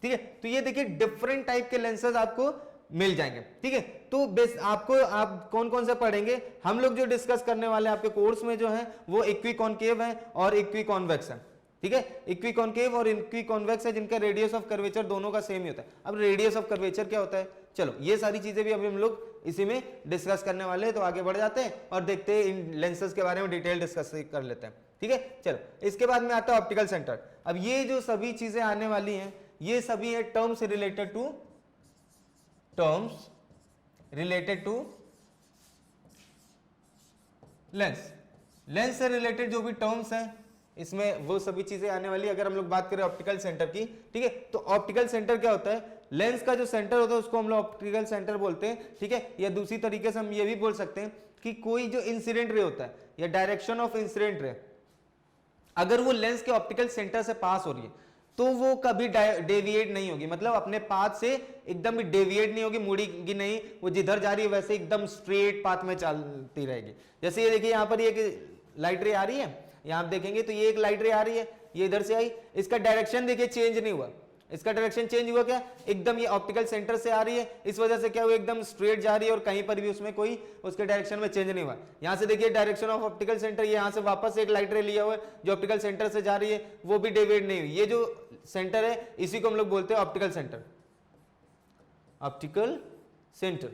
[SPEAKER 1] ठीक है। तो ये देखिए डिफरेंट टाइप के लेंसेज आपको मिल जाएंगे, ठीक है। तो बेस आपको आप कौन कौन से पढ़ेंगे, हम लोग जो डिस्कस करने वाले हैं आपके कोर्स में जो है वो इक्वी कॉनकेव है और इक्वी कॉन्वेक्स है, ठीक है। इक्वी कॉन्केव और इक्वी कॉन्वेक्स है जिनका रेडियस ऑफ कर्वेचर दोनों का सेम ही होता है। अब रेडियस ऑफ कर्वेचर क्या होता है, चलो ये सारी चीजें भी अभी हम लोग इसी में डिस्कस करने वाले हैं, तो आगे बढ़ जाते हैं और देखते हैं इन लेंसेज के बारे में डिटेल डिस्कस कर लेते हैं, ठीक है। चलो इसके बाद में आता है ऑप्टिकल सेंटर। अब ये जो सभी चीजें आने वाली हैं ये सभी है टर्म्स रिलेटेड टू लेंस से रिलेटेड जो भी टर्म्स हैं इसमें वो सभी चीजें आने वाली। अगर हम लोग बात करें ऑप्टिकल सेंटर की, ठीक है, तो ऑप्टिकल सेंटर क्या होता है, लेंस का जो सेंटर होता है उसको हम लोग ऑप्टिकल सेंटर बोलते हैं, ठीक है। या दूसरी तरीके से हम ये भी बोल सकते हैं कि कोई जो इंसिडेंट रे होता है या डायरेक्शन ऑफ इंसिडेंट रे अगर वो लेंस के ऑप्टिकल सेंटर से पास हो रही है तो वो कभी डेविएट नहीं होगी, मतलब अपने पाथ से एकदम भी डेविएट नहीं होगी, मुड़ेगी नहीं, वो जिधर जा रही है वैसे एकदम स्ट्रेट पाथ में चलती रहेगी। जैसे ये देखिए यहाँ पर एक लाइट रे आ रही है, यहाँ आप देखेंगे तो ये एक लाइट रे आ रही है, ये इधर से आई, इसका डायरेक्शन देखिए चेंज नहीं हुआ, इसका डायरेक्शन चेंज हुआ क्या, एकदम ये ऑप्टिकल सेंटर से आ रही है, इस वजह से क्या हुआ एकदम स्ट्रेट जा रही है और कहीं पर भी उसमें कोई उसके डायरेक्शन में चेंज नहीं हुआ। यहाँ से देखिए डायरेक्शन ऑफ ऑप्टिकल सेंटर, ये यहाँ से वापस एक लाइट रे लिया हुआ है जो ऑप्टिकल सेंटर से जा रही है, वो भी डेविएट नहीं हुई। ये जो सेंटर है इसी को हम लोग बोलते हैं ऑप्टिकल सेंटर, ऑप्टिकल सेंटर,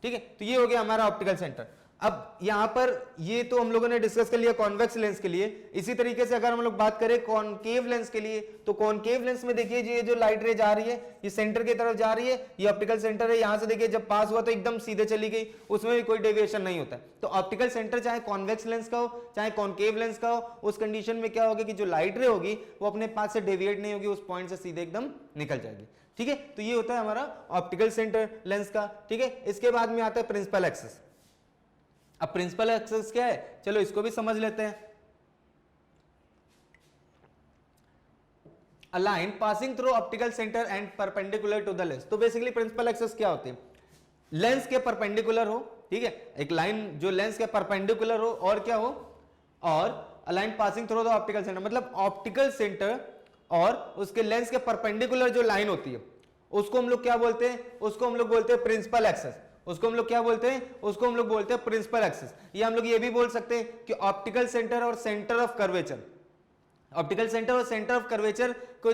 [SPEAKER 1] ठीक है। तो ये हो गया हमारा ऑप्टिकल सेंटर। अब यहां पर ये तो हम लोगों ने डिस्कस कर लिया कॉन्वेक्स लेंस के लिए। इसी तरीके से अगर हम लोग बात करें कॉनकेव लेंस के लिए, तो कॉनकेव लेंस में देखिए ये जो लाइट रे जा रही है ये सेंटर की तरफ जा रही है, ये ऑप्टिकल सेंटर है, यहां से देखिए जब पास हुआ तो एकदम सीधे चली गई, उसमें भी कोई डेविएशन नहीं होता है। तो ऑप्टिकल सेंटर चाहे कॉन्वेक्स लेंस का हो चाहे कॉनकेव लेंस का हो, उस कंडीशन में क्या होगा कि जो लाइट रे होगी वो अपने पास से डेविएट नहीं होगी, उस पॉइंट से सीधे एकदम निकल जाएगी, ठीक है। तो ये होता है हमारा ऑप्टिकल सेंटर लेंस का, ठीक है। इसके बाद में आता है प्रिंसिपल एक्सिस। अब प्रिंसिपल एक्सिस क्या है, चलो इसको भी समझ लेते हैं। A line passing through optical centre and perpendicular to the lens. तो बेसिकली प्रिंसिपल एक्सिस क्या होती है, लेंस के परपेंडिकुलर हो, ठीक है, एक लाइन जो लेंस के परपेंडिकुलर हो और क्या हो, और अ line passing through the optical centre, मतलब ऑप्टिकल सेंटर और उसके लेंस के परपेंडिकुलर जो लाइन होती है उसको हम लोग क्या बोलते हैं, उसको हम लोग बोलते हैं प्रिंसिपल एक्सिस। उसको हम लोग क्या बोलते हैं, उसको हम लोग बोलते हैं प्रिंसिपल एक्सिस। ये हम लोग ये भी बोल सकते हैं कि ऑप्टिकल सेंटर और centre of curvature, optical centre और सेंटर ऑफ कर्वेचर को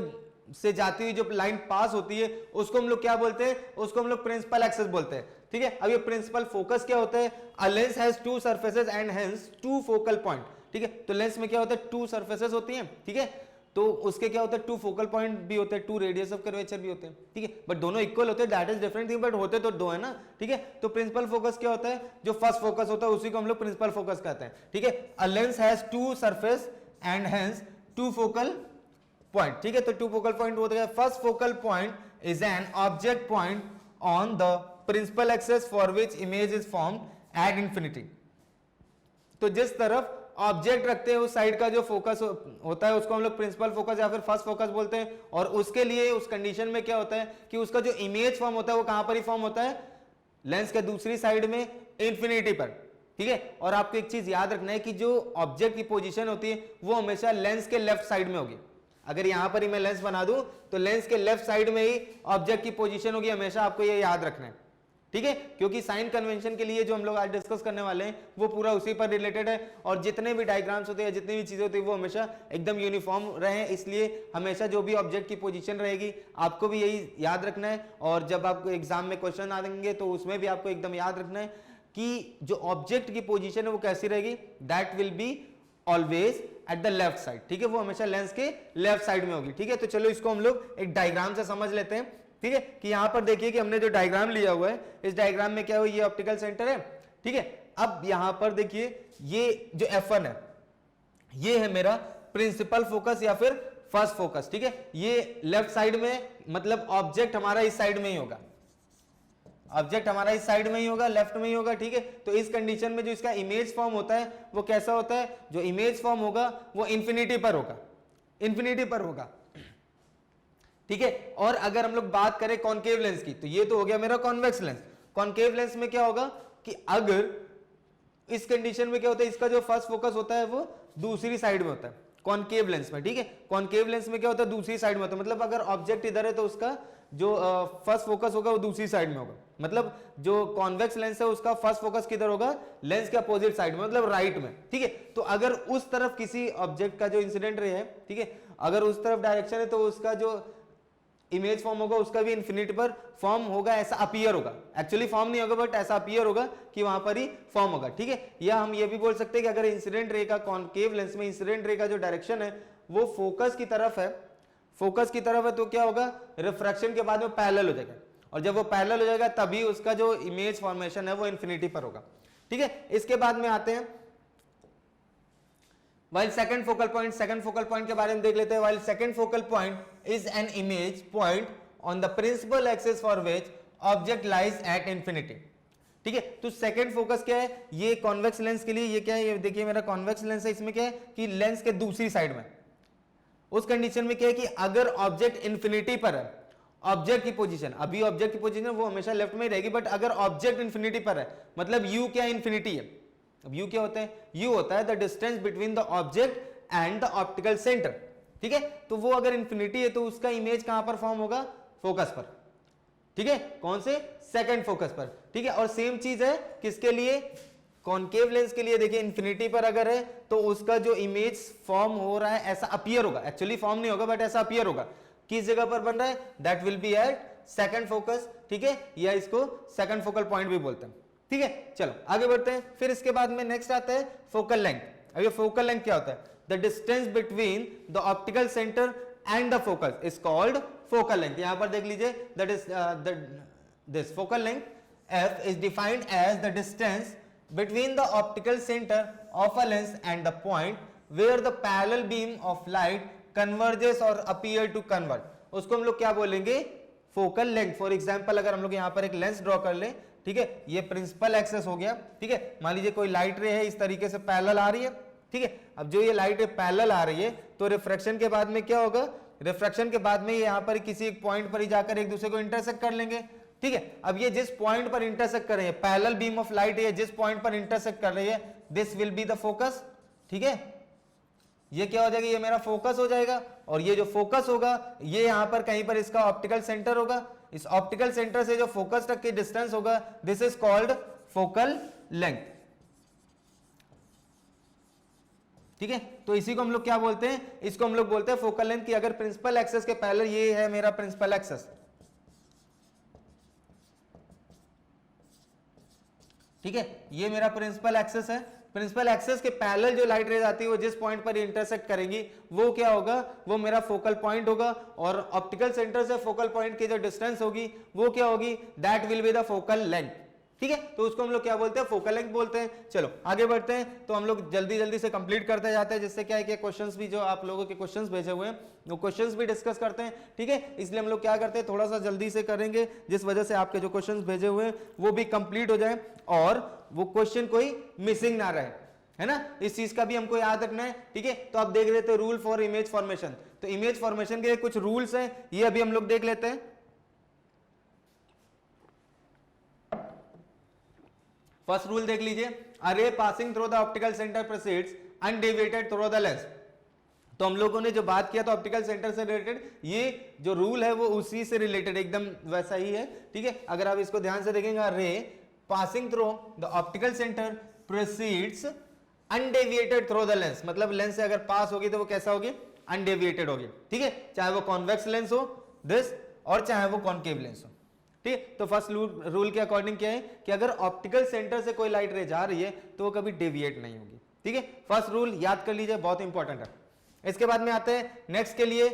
[SPEAKER 1] से जाती हुई जो लाइन पास होती है उसको हम लोग क्या बोलते हैं, उसको हम लोग प्रिंसिपल एक्सिस बोलते हैं, ठीक है। अब ये प्रिंसिपल फोकस क्या होता है, a lens has two surfaces and hence two focal point, ठीक है। तो लेंस में क्या होता है, टू सरफेसेस होती हैं, ठीक है, तो उसके क्या होता है टू फोकल पॉइंट भी होते हैं, टू रेडियस ऑफ कर्वेचर भी होते हैं, ठीक है, बट दोनों इक्वल होते हैं, that is different thing, but होते तो दो है ना, ठीक है। तो प्रिंसिपल फोकस क्या होता है, जो फर्स्ट फोकस होता है उसी को हम लोग प्रिंसिपल फोकस कहते हैं, ठीक है। A lens has two surface and hence two focal point, ठीक है। तो टू फोकल पॉइंट होता है, first focal point is an object point on the principal axis for which image is formed at infinity. तो जिस तरफ object रखते हैं उस साइड का जो फोकस होता है उसको हम लोग प्रिंसिपल फोकस या फिर फर्स्ट फोकस बोलते हैं, और उसके लिए उस कंडीशन में क्या होता है कि उसका जो इमेज फॉर्म होता है वो कहां पर ही फॉर्म होता है, लेंस के दूसरी साइड में इंफिनिटी पर, ठीक है। और आपको एक चीज याद रखना है कि जो ऑब्जेक्ट की पोजीशन होती है वो हमेशा लेंस के लेफ्ट साइड में होगी। अगर यहां पर ही मैं लेंस बना दूं तो लेंस के लेफ्ट साइड में ही ऑब्जेक्ट की पोजीशन होगी, हमेशा आपको ये याद रखना है, ठीक है, क्योंकि साइन कन्वेंशन के लिए जो हम लोग आज डिस्कस करने वाले हैं वो पूरा उसी पर रिलेटेड है, और जितने भी डायग्राम्स होते हैं जितनी भी चीजें होती है वो हमेशा एकदम यूनिफॉर्म रहे, इसलिए हमेशा जो भी ऑब्जेक्ट की पोजीशन रहेगी आपको भी यही याद रखना है। और जब आपको एग्जाम में क्वेश्चन आएंगे तो उसमें भी आपको एकदम याद रखना है कि जो ऑब्जेक्ट की पोजीशन है वो कैसी रहेगी, that will be always at the left side, ठीक है, वो हमेशा लेंस के लेफ्ट साइड में होगी, ठीक है। तो चलो इसको हम लोग एक डायग्राम से समझ लेते हैं, ठीक है, कि यहां पर देखिए कि हमने जो डायग्राम लिया हुआ है इस डायग्राम में क्या हुआ, ये ऑप्टिकल सेंटर है, ठीक है। अब यहां पर देखिए ये जो F1 है ये है मेरा प्रिंसिपल फोकस या फिर फर्स्ट फोकस, ठीक है। ये लेफ्ट साइड में, मतलब ऑब्जेक्ट हमारा इस साइड में ही होगा, ऑब्जेक्ट हमारा इस साइड में ही होगा, लेफ्ट में ही होगा, ठीक है। तो इस कंडीशन में जो इसका इमेज फॉर्म होता है वो कैसा होता है, जो इमेज फॉर्म होगा वो इंफिनिटी पर होगा, इंफिनिटी पर होगा, ठीक है। और अगर हम लोग बात करें कॉनकेव लेंस की तो ये तो हो गया मेरा कॉन्वेक्स लेंस। कॉनकेव लेंस में क्या होगा कि अगर इस कंडीशन में क्या होता है, इसका जो फर्स्ट फोकस होता है वो दूसरी साइड में होता है कॉनकेव लेंस में, ठीक है। कॉनकेव लेंस में क्या होता है, दूसरी साइड में होता है, मतलब अगर ऑब्जेक्ट इधर है तो उसका जो फर्स्ट फोकस होगा वो दूसरी साइड में होगा, मतलब जो कॉन्वेक्स लेंस है उसका फर्स्ट फोकस किधर होगा, लेंस के अपोजिट साइड में, मतलब राइट में, ठीक है। तो अगर उस तरफ किसी ऑब्जेक्ट का जो इंसिडेंट रे है, ठीक है, अगर उस तरफ डायरेक्शन है तो उसका जो इमेज फॉर्म होगा उसका भी इन्फिनिटी पर फॉर्म होगा, ऐसा अपीयर होगा, एक्चुअली फॉर्म नहीं होगा बट ऐसा अपीयर होगा कि वहां पर ही फॉर्म होगा, ठीक है। या हम ये भी बोल सकते हैं कि अगर इंसिडेंट रे का कॉनकेव लेंस में इंसिडेंट रे का जो डायरेक्शन है वो फोकस की तरफ है, फोकस की तरफ है, तो क्या होगा, रिफ्रैक्शन के बाद में पैरेलल हो जाएगा, और जब वो पैरेलल हो जाएगा तभी उसका जो इमेज फॉर्मेशन है वो इन्फिनिटी पर होगा, ठीक है। इसके बाद में आते हैं while second focal point के बारे में देख लेते हैं। while second focal point is an image point on the principal axis for which object lies at infinity, ठीक है। तो सेकंड फोकस क्या है, ये कॉन्वेक्स लेंस के लिए ये क्या है, ये देखिए मेरा कॉन्वेक्स लेंस है, इसमें क्या है कि लेंस के दूसरी साइड में, उस कंडीशन में क्या है कि अगर ऑब्जेक्ट इन्फिनिटी पर है, ऑब्जेक्ट की पोजीशन, अभी ऑब्जेक्ट की पोजीशन वो हमेशा लेफ्ट में ही रहेगी, बट अगर ऑब्जेक्ट इन्फिनिटी पर है, मतलब यू क्या इन्फिनिटी है, अब यू क्या होता है, यू होता है the distance between the object and the optical centre, ठीक है। तो वो अगर इन्फिनिटी है तो उसका इमेज कहां पर फॉर्म होगा, फोकस पर, ठीक है, कौन से, सेकंड फोकस पर, ठीक है। और सेम चीज है किसके लिए, कॉनकेव लेंस के लिए, देखिए इन्फिनिटी पर अगर है तो उसका जो इमेज फॉर्म हो रहा है ऐसा अपीयर होगा, एक्चुअली फॉर्म नहीं होगा बट ऐसा अपीयर होगा, किस जगह पर बन रहा है, that will be at second focus, ठीक है, या इसको सेकंड फोकल पॉइंट भी बोलते हैं, ठीक है। चलो आगे बढ़ते हैं। फिर इसके बाद में नेक्स्ट आता है फोकल लेंथ। अब ये फोकल लेंथ क्या होता है, the distance between the optical centre and the focus is called focal length. यहां पर देख लीजिए, that is this focal length f is defined as the distance between the optical center of a lens and the point where the parallel beam of light converges or appear to converge, उसको हम लोग क्या बोलेंगे, focal length. For example अगर हम लोग यहां पर एक लेंस ड्रॉ कर ले, ठीक है, ये प्रिंसिपल एक्सेस हो गया, ठीक है, मान लीजिए कोई लाइट रे है इस तरीके से पैरेलल आ रही है, ठीक है। अब जो ये लाइट रे पैरेलल आ रही है तो रिफ्रैक्शन के बाद में क्या होगा, रिफ्रैक्शन के बाद में ये यहां पर किसी एक पॉइंट पर ही जाकर एक दूसरे को इंटरसेक्ट कर लेंगे, ठीक है। अब ये जिस पॉइंट पर इंटरसेक्ट कर रही है, पैरेलल बीम ऑफ लाइट ये जिस पॉइंट पर इंटरसेक्ट कर रही है, this will be the focus, ठीक है। ये क्या हो जाएगा, ये मेरा फोकस हो जाएगा, और ये जो फोकस होगा ये यहां पर कहीं पर इसका ऑप्टिकल सेंटर होगा, इस ऑप्टिकल सेंटर से जो फोकस तक की डिस्टेंस होगा this is called focal length, ठीक है। तो इसी को हम लोग क्या बोलते हैं, इसको हम लोग बोलते हैं फोकल लेंथ, की अगर प्रिंसिपल एक्सेस के पैरेलल, ये है मेरा प्रिंसिपल एक्सेस, ठीक है, ये मेरा प्रिंसिपल एक्सेस है, प्रिंसिपल एक्सेस के पैरेलल जो लाइट रेज आती है वो जिस पॉइंट पर इंटरसेक्ट करेंगी वो क्या होगा, वो मेरा फोकल पॉइंट होगा, और ऑप्टिकल सेंटर से फोकल पॉइंट की जो डिस्टेंस होगी वो क्या होगी, that will be the focal length, ठीक है। तो उसको हम लोग क्या बोलते हैं, फोकल लेंथ बोलते हैं। चलो आगे बढ़ते हैं, तो हम लोग जल्दी जल्दी से कंप्लीट करते जाते हैं, जिससे क्या है कि क्वेश्चंस भी जो आप लोगों के क्वेश्चंस भेजे हुए हैं वो क्वेश्चंस भी डिस्कस करते हैं, ठीक है। इसलिए हम लोग क्या करते हैं, थोड़ा सा जल्दी से करेंगे, जिस वजह से आपके जो क्वेश्चंस भेजे हुए हैं वो भी कंप्लीट हो जाए और वो क्वेश्चन कोई मिसिंग ना रहे, है ना। इस चीज का भी हमको याद रखना है, ठीक है। तो आप देख लेते हैं रूल फॉर इमेज फॉर्मेशन, तो इमेज फॉर्मेशन के कुछ रूल्स हैं, ये अभी हम लोग देख लेते हैं। फर्स्ट रूल देख लीजिए, a ray passing through the optical centre proceeds undeviated through the lens. तो हम लोगों ने जो बात किया था ऑप्टिकल सेंटर से रिलेटेड, ये जो रूल है वो उसी से रिलेटेड एकदम वैसा ही है, ठीक है। अगर आप इसको ध्यान से देखेंगे, रे passing through the optical centre proceeds undeviated through the lens, मतलब लेंस से अगर पास होगी तो वो कैसा होगी, अनडेविएटेड होगी, ठीक है, चाहे वो कॉन्वेक्स लेंस हो दिस और चाहे वो कॉनकेव लेंस हो, ठीक है। तो फर्स्ट रूल के अकॉर्डिंग क्या है कि अगर ऑप्टिकल सेंटर से कोई लाइट रे जा रही है तो वो कभी डेविएट नहीं होगी, ठीक है। फर्स्ट रूल याद कर लीजिए, बहुत इंपॉर्टेंट है। इसके बाद में आते हैं नेक्स्ट के लिए,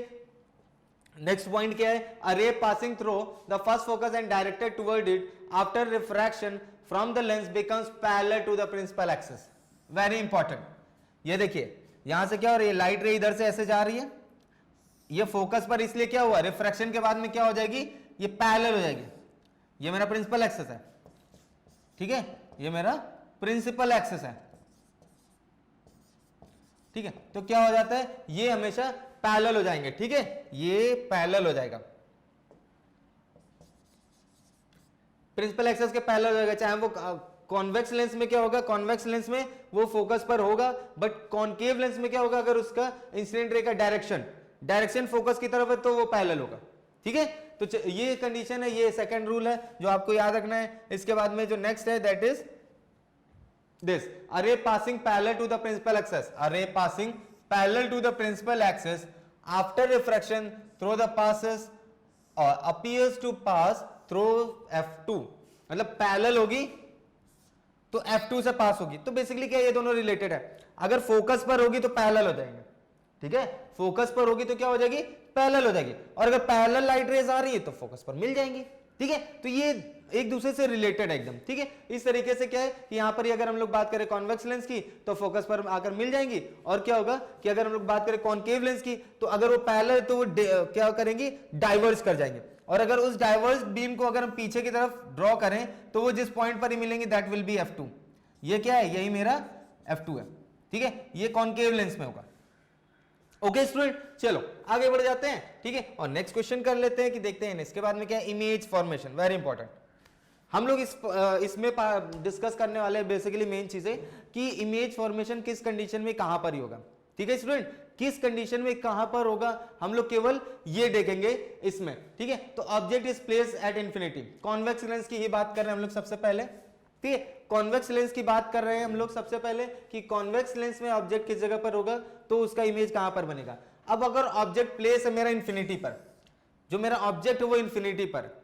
[SPEAKER 1] नेक्स्ट पॉइंट क्या है, a ray passing through the first focus and directed toward it after refraction from the lens becomes parallel to the principal axis, very important. ये देखिए यहां से क्या हो रही है, लाइट रे इधर से ऐसे जा रही है, ये फोकस पर इसलिए क्या हुआ, रिफ्रैक्शन के बाद में क्या हो जाएगी, ये पैरेलल हो जाएगी, ये मेरा प्रिंसिपल एक्सेस है, ठीक है, ये मेरा प्रिंसिपल एक्सेस है, ठीक है। तो क्या हो जाता है, ये हमेशा पैरेलल हो जाएंगे, ठीक है, ये पैरेलल हो जाएगा, प्रिंसिपल एक्सेस के पैरेलल हो जाएगा। चाहे वो कॉन्वेक्स लेंस में क्या होगा, कॉन्वेक्स लेंस में वो फोकस पर होगा, बट कॉनकेव लेंस में क्या होगा, अगर उसका इंसिडेंट रे का डायरेक्शन फोकस की तरफ है तो वो पैरेलल होगा, ठीक है। तो ये कंडीशन है, ये सेकंड रूल है जो आपको याद रखना है। इसके बाद में जो नेक्स्ट है that is this array passing parallel to the principal axis, array passing parallel to the principal axis after refraction through the passes or appears to pass through f2, मतलब पैरेलल होगी तो f2 से पास होगी। तो basically क्या ये दोनों related है, अगर फोकस पर होगी तो पैरेलल हो जाएंगे, ठीक है, फोकस पर होगी तो क्या हो जाएगी, पैरेलल हो जाएगी, और अगर पैरेलल लाइट रेज आ रही है तो फोकस पर मिल जाएंगी, ठीक है। तो ये एक दूसरे से रिलेटेड है एकदम, ठीक है। इस तरीके से क्या है कि यहां पर अगर हम लोग बात करें कॉन्वेक्स लेंस की तो फोकस पर आकर मिल जाएंगी, और क्या होगा कि अगर हम लोग बात करें कॉनकेव लेंस की तो अगर वो पैरेलल तो वो क्या करेंगी, डाइवर्ज कर जाएंगे, और अगर उस डाइवर्ज बीम को अगर हम पीछे की तरफ ड्रॉ करें तो वो जिस पॉइंट पर ही मिलेंगे दैट विल बी f2। ये क्या है, यही मेरा f2 है, ठीक है, ये कॉनकेव लेंस में होगा। ओके स्टूडेंट, चलो आगे बढ़ जाते हैं, ठीक है, और नेक्स्ट क्वेश्चन कर लेते हैं कि देखते हैं इसके बाद में क्या है, इमेज फॉर्मेशन, वेरी इंपॉर्टेंट। हम लोग इसमें डिस्कस करने वाले हैं बेसिकली मेन चीजें कि इमेज फॉर्मेशन किस कंडीशन में कहां पर ही होगा, ठीक है स्टूडेंट, किस कंडीशन में कहां पर होगा हम लोग केवल ये देखेंगे इसमें, ठीक है। तो object is place at infinity, convex lens की ही बात कर रहे हैं हम लोग सबसे पहले, ठीक है, कॉन्वेक्स लेंस की बात कर रहे हैं हम लोग सबसे पहले कि कॉन्वेक्स लेंस में ऑब्जेक्ट किस जगह पर होगा तो उसका इमेज कहां पर बनेगा। अब अगर ऑब्जेक्ट प्लेस है मेरा इंफिनिटी पर, जो मेरा ऑब्जेक्ट है वो इंफिनिटी पर,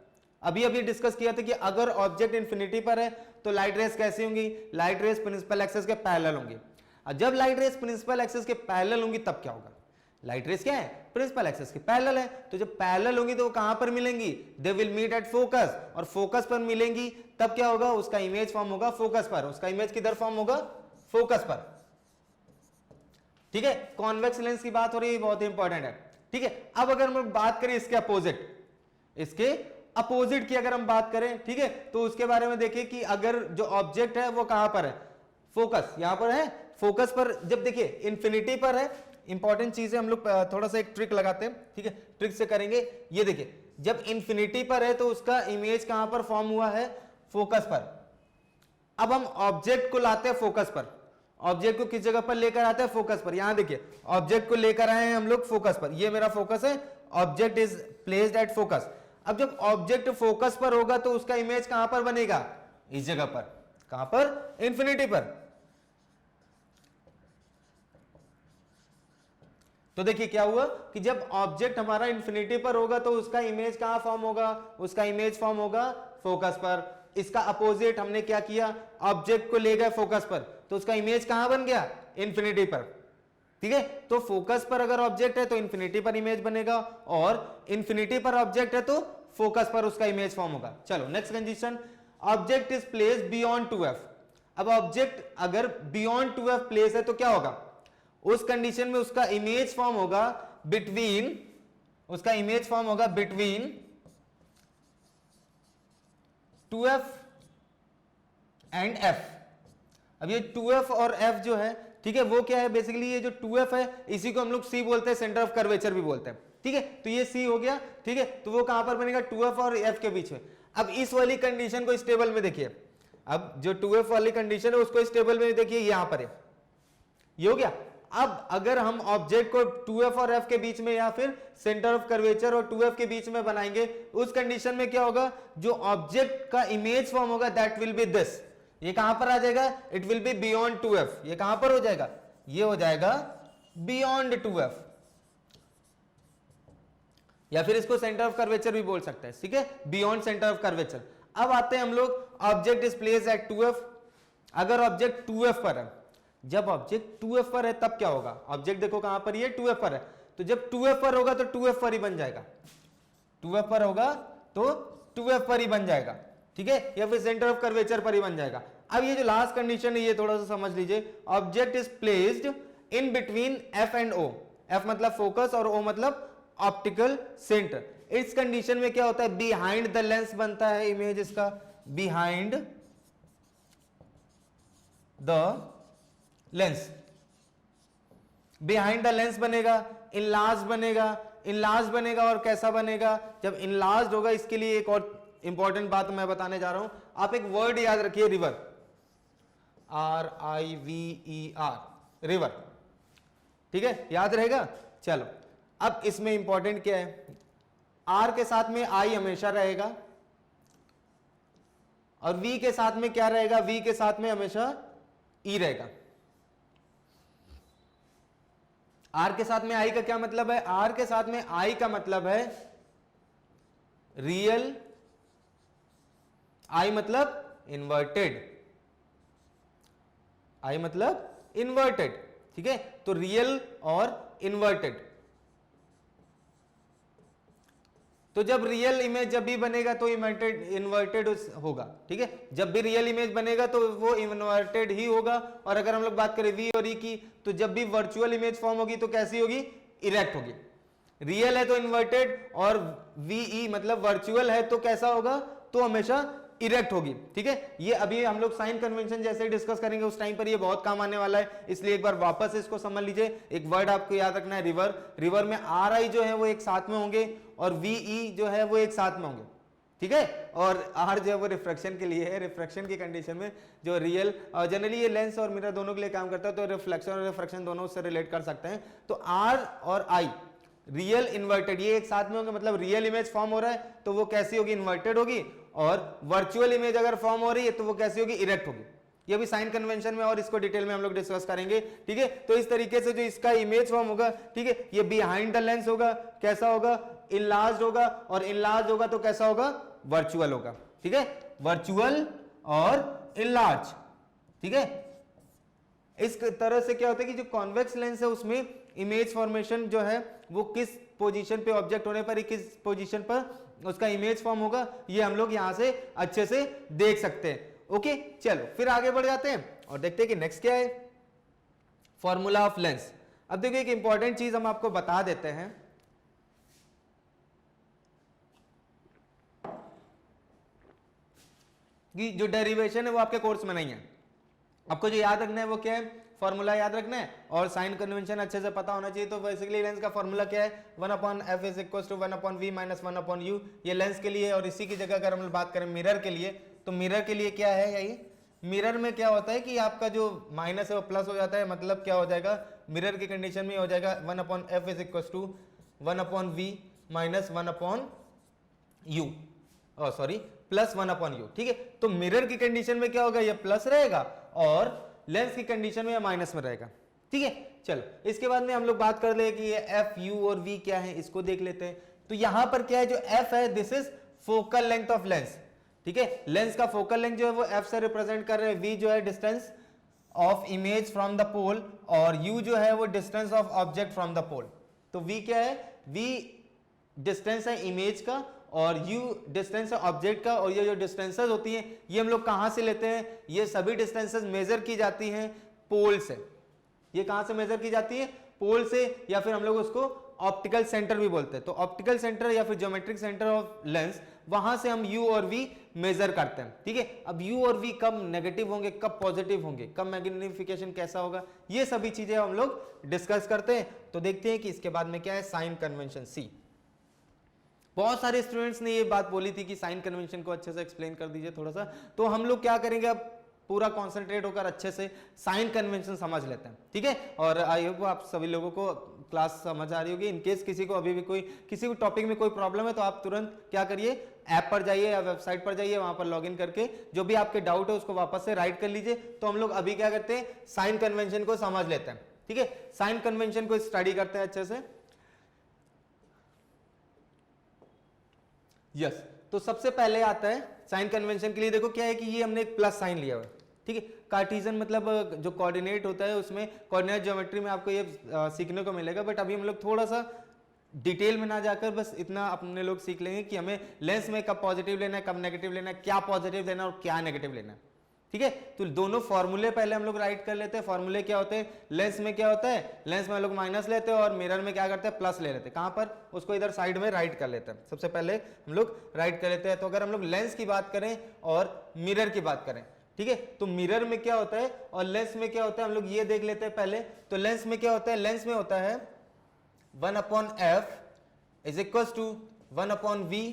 [SPEAKER 1] अभी डिस्कस किया था कि अगर ऑब्जेक्ट इंफिनिटी पर है तो लाइट रेस कैसी होंगी, लाइट रेस प्रिंसिपल एक्सिस के पैरेलल होंगी, और जब लाइट रेस प्रिंसिपल एक्सिस के पैरेलल होंगी तब क्या होगा, लाइट रेस क्या है, प्रिंसिपल एक्सिस के पैरेलल है, तो जब पैरेलल होंगी तो वो कहां पर मिलेंगी, they will meet at focus, और फोकस पर मिलेंगी तब क्या होगा, उसका इमेज फॉर्म होगा फोकस पर, उसका इमेज किधर फॉर्म होगा, फोकस पर, ठीक है। कॉन्वेक्स लेंस की बात हो रही है, बहुत इंपॉर्टेंट है, ठीक है। अब अगर हम बात करें इसके अपोजिट, इसके अपोजिट की अगर हम बात करें, ठीक है, तो उसके बारे में देखिए कि अगर जो ऑब्जेक्ट है वो कहां पर है, फोकस यहां पर है, फोकस पर जब देखिए इंफिनिटी पर है, इंपॉर्टेंट चीज है, हम लोग थोड़ा सा एक ट्रिक लगाते हैं, ठीक है, ट्रिक से करेंगे, ये देखिए जब इंफिनिटी पर है तो उसका इमेज कहां पर फॉर्म हुआ है, फोकस पर। अब हम ऑब्जेक्ट को लाते हैं फोकस पर, ऑब्जेक्ट को किस जगह पर लेकर आते हैं, फोकस पर, यहां देखिए ऑब्जेक्ट को लेकर आए हैं हम लोग फोकस पर, ये मेरा फोकस है, object is placed at focus. अब जब ऑब्जेक्ट फोकस पर होगा तो उसका इमेज कहां पर बनेगा, इस जगह पर, कहां पर, इंफिनिटी पर। तो देखिए क्या हुआ कि जब ऑब्जेक्ट हमारा इंफिनिटी पर होगा तो उसका इमेज कहां फॉर्म होगा, उसका इमेज फॉर्म होगा फोकस पर। इसका अपोजिट हमने क्या किया, ऑब्जेक्ट को ले गए फोकस पर तो उसका इमेज कहां बन गया, इंफिनिटी पर, ठीक है। तो फोकस पर अगर ऑब्जेक्ट है तो इंफिनिटी पर इमेज बनेगा, और इंफिनिटी पर ऑब्जेक्ट है तो फोकस पर उसका इमेज फॉर्म होगा। चलो next condition, object is placed beyond 2f। अब ऑब्जेक्ट अगर बियॉन्ड 2f प्लेस है तो क्या होगा, उस कंडीशन में उसका इमेज फॉर्म होगा बिटवीन, उसका इमेज फॉर्म होगा बिटवीन 2f एंड f। अब ये 2f और f जो है, ठीक है, वो क्या है बेसिकली, ये जो 2f है इसी को हम लोग c बोलते हैं, सेंटर ऑफ कर्वेचर भी बोलते हैं, ठीक है। तो ये c हो गया, ठीक है, तो वो कहां पर बनेगा, 2f और f के बीच में। अब इस वाली कंडीशन को इस टेबल में देखिए, अब जो 2f वाली कंडीशन है उसको इस टेबल में देखिए, यहां पर है, ये हो गया। अब अगर हम ऑब्जेक्ट को 2f और f के बीच में या फिर सेंटर ऑफ कर्वेचर और 2f के बीच में बनाएंगे, उस कंडीशन में क्या होगा, जो ऑब्जेक्ट का इमेज फॉर्म होगा दैट विल बी दिस, ये कहां पर आ जाएगा, it will be beyond 2f, ये कहां पर हो जाएगा, ये हो जाएगा बियॉन्ड 2f, या फिर इसको सेंटर ऑफ कर्वेचर भी बोल सकते हैं, ठीक है, बियॉन्ड सेंटर ऑफ कर्वेचर। अब आते हैं हम लोग, object is placed at 2f। अगर ऑब्जेक्ट 2f पर है, जब ऑब्जेक्ट 2f पर है तब क्या होगा, ऑब्जेक्ट देखो कहां पर ये 2f पर है, तो जब 2f पर होगा तो 2f पर ही बन जाएगा, 2f पर होगा तो 2f पर ही बन जाएगा, ठीक है, या फिर सेंटर ऑफ कर्वेचर पर ही बन जाएगा। अब ये जो लास्ट कंडीशन है ये थोड़ा सा समझ लीजिए, object is placed in between f and o, f मतलब फोकस और o मतलब ऑप्टिकल सेंटर। इस कंडीशन में क्या होता है, बिहाइंड द लेंस बनता है इमेज इसका, behind the lens, behind the lens बनेगा, इनलार्ज बनेगा, इनलार्ज बनेगा, और कैसा बनेगा, जब इनलार्ज होगा, इसके लिए एक और इंपॉर्टेंट बात मैं बताने जा रहा हूं, आप एक वर्ड याद रखिए, रिवर, RIVER, रिवर, ठीक है, याद रहेगा। चलो अब इसमें इंपॉर्टेंट क्या है, आर के साथ में आई हमेशा रहेगा और वी के साथ में क्या रहेगा, वी के साथ में हमेशा ई रहेगा। आर के साथ में आई का क्या मतलब है, आर के साथ में आई का मतलब है रियल, आई मतलब इन्वर्टेड, आई मतलब इन्वर्टेड, ठीक है। तो रियल और इन्वर्टेड, तो जब रियल इमेज जब भी बनेगा तो इन्वर्टेड होगा, ठीक है। जब भी रियल इमेज बनेगा तो वो इन्वर्टेड ही होगा। और अगर हम लोग बात करें वी और ई की, तो जब भी वर्चुअल इमेज फॉर्म होगी तो कैसी होगी, इरेक्ट होगी। रियल है तो इन्वर्टेड और वी मतलब वर्चुअल है तो कैसा होगा, तो हमेशा इरेक्ट होगी, ठीक है। ये अभी हम लोग साइन कन्वेंशन जैसे डिस्कस करेंगे उस टाइम पर ये बहुत काम आने वाला है, इसलिए एक बार वापस इसको समझ लीजिए। एक वर्ड आपको याद रखना है, रिवर। रिवर में आर आई जो है वो एक साथ में होंगे और वी ई जो है वो एक साथ में होंगे, ठीक है। और आर जो है वो रिफ्रैक्शन के लिए है, रिफ्रैक्शन की कंडीशन में जो रियल, और जनरली ये लेंस और मिरर दोनों के लिए काम करता है, तो रिफ्लेक्शन और रिफ्रैक्शन दोनों उससे रिलेट कर सकते हैं। तो आर और आई रियल इन्वर्टेड ये एक साथ में होंगे, मतलब रियल इमेज फॉर्म हो रहा है तो वो कैसी होगी, इन्वर्टेड होगी। और वर्चुअल इमेज अगर फॉर्म हो रही है तो वो कैसी होगी, इरेक्ट होगी। ये भी साइन कन्वेंशन में और इसको डिटेल में हम लोग डिस्कस करेंगे, ठीक है। तो इस तरीके से जो इसका इमेज फॉर्म होगा, ठीक है, ये बिहाइंड द लेंस होगा, कैसा होगा, इनलार्ज्ड होगा, और इनलार्ज्ड होगा तो कैसा होगा, वर्चुअल होगा, ठीक है। वर्चुअल और इनलार्ज, ठीक है। इस तरह से क्या होता है कि जो कॉन्वेक्स लेंस है उसमें इमेज फॉर्मेशन जो है वो किस पोजीशन पे ऑब्जेक्ट होने पर, किस पोजीशन पर उसका इमेज फॉर्म होगा, ये हम लोग यहां से अच्छे से देख सकते हैं। ओके, चलो फिर आगे बढ़ जाते हैं और देखते हैं कि नेक्स्ट क्या है, फॉर्मूला ऑफ लेंस। अब देखिए एक इंपॉर्टेंट चीज हम आपको बता देते हैं कि जो डेरिवेशन है वो आपके कोर्स में नहीं है। आपको जो याद रखना है वो क्या है, फॉर्मूला याद रखना है और साइन कन्वेंशन अच्छे से पता होना चाहिए। तो बेसिकली लेंस का फॉर्मूला क्या है, 1/f is equal to 1/v minus 1/u। ये लेंस के लिए, और इसी की जगह अगर हम बात करें मिरर के लिए, तो मिरर के लिए क्या है, यही मिरर में क्या होता है कि आपका जो माइनस है वो प्लस हो जाता है। मतलब क्या हो जाएगा, मिरर की कंडीशन में हो जाएगा 1/f is equal to 1/v minus 1/u, sorry plus 1/u, ठीक है। तो मिरर की कंडीशन में क्या होगा, ये प्लस रहेगा और लेंस की कंडीशन में माइनस में रहेगा, ठीक है। चलो इसके बाद में हम लोग बात कर ले कि ये एफ, यू और वी क्या है, इसको देख लेते हैं। तो यहां पर क्या है, जो एफ है this is focal length of lens, ठीक है। लेंस का फोकल लेंथ जो है वो एफ से रिप्रेजेंट कर रहे हैं। वी जो है distance of image from the pole और यू जो है वो distance of object from the pole. तो वी क्या है, वी डिस्टेंस है इमेज का और u डिस्टेंस है ऑब्जेक्ट का। और ये जो डिस्टेंसेस होती हैं ये हम लोग कहां से लेते हैं, ये सभी डिस्टेंसेस मेजर की जाती हैं पोल से। ये कहां से मेजर की जाती है, पोल से, या फिर हम लोग उसको ऑप्टिकल सेंटर भी बोलते हैं। तो ऑप्टिकल सेंटर या फिर ज्योमेट्रिक सेंटर ऑफ लेंस, वहां से हम u और v मेजर करते हैं, ठीक है। अब u और v कब नेगेटिव होंगे, कब पॉजिटिव होंगे, कब मैग्नीफिकेशन कैसा होगा, ये सभी चीजें हम लोग डिस्कस करते हैं। तो देखते हैं कि इसके बाद में क्या है, साइन कन्वेंशन सी। बहुत सारे स्टूडेंट्स ने ये बात बोली थी कि साइन कन्वेंशन को अच्छे से एक्सप्लेन कर दीजिए थोड़ा सा। तो हम लोग क्या करेंगे, अब पूरा कॉन्सेंट्रेट होकर अच्छे से साइन कन्वेंशन समझ लेते हैं, ठीक है। और आई होप आप सभी लोगों को क्लास समझ आ रही होगी। इनकेस किसी को अभी भी किसी भी टॉपिक में कोई प्रॉब्लम है तो आप तुरंत क्या करिए, ऐप पर जाइए या वेबसाइट पर जाइए, वहां पर लॉगिन करके जो भी आपके डाउट है उसको वापस से राइट कर लीजिए। तो हम लोग अभी क्या करते हैं, साइन कन्वेंशन को समझ लेते हैं, ठीक है। साइन कन्वेंशन को स्टडी करते हैं अच्छे से। यस तो सबसे पहले आता है साइन कन्वेंशन के लिए, देखो क्या है कि ये हमने एक प्लस साइन लिया हुआ है, ठीक है। कार्टेशियन मतलब जो कोऑर्डिनेट होता है उसमें कोऑर्डिनेट ज्योमेट्री में आपको ये सीखने को मिलेगा। बट अभी हम लोग थोड़ा सा डिटेल में ना जाकर बस इतना अपने लोग सीख लेंगे कि हमें लेंस में कब पॉजिटिव लेना है, कब नेगेटिव लेना है, क्या पॉजिटिव लेना है और क्या नेगेटिव लेना है, ठीक है। तो दोनों फॉर्मूले पहले हम लोग राइट कर लेते हैं। फॉर्मूले क्या होते हैं, लेंस में क्या होता है, लेंस में हम लोग माइनस लेते हैं और मिरर में क्या करते हैं, प्लस ले लेते हैं। कहां पर, उसको इधर साइड में राइट कर लेते हैं। सबसे पहले हम लोग राइट कर लेते हैं। तो अगर हम लोग लेंस की बात करें और मिरर की बात करें, ठीक है, तो मिरर में क्या होता है और लेंस में क्या होता है, हम लोग ये देख लेते हैं पहले। तो लेंस में क्या होता है, लेंस में होता है 1/f is equal to 1/v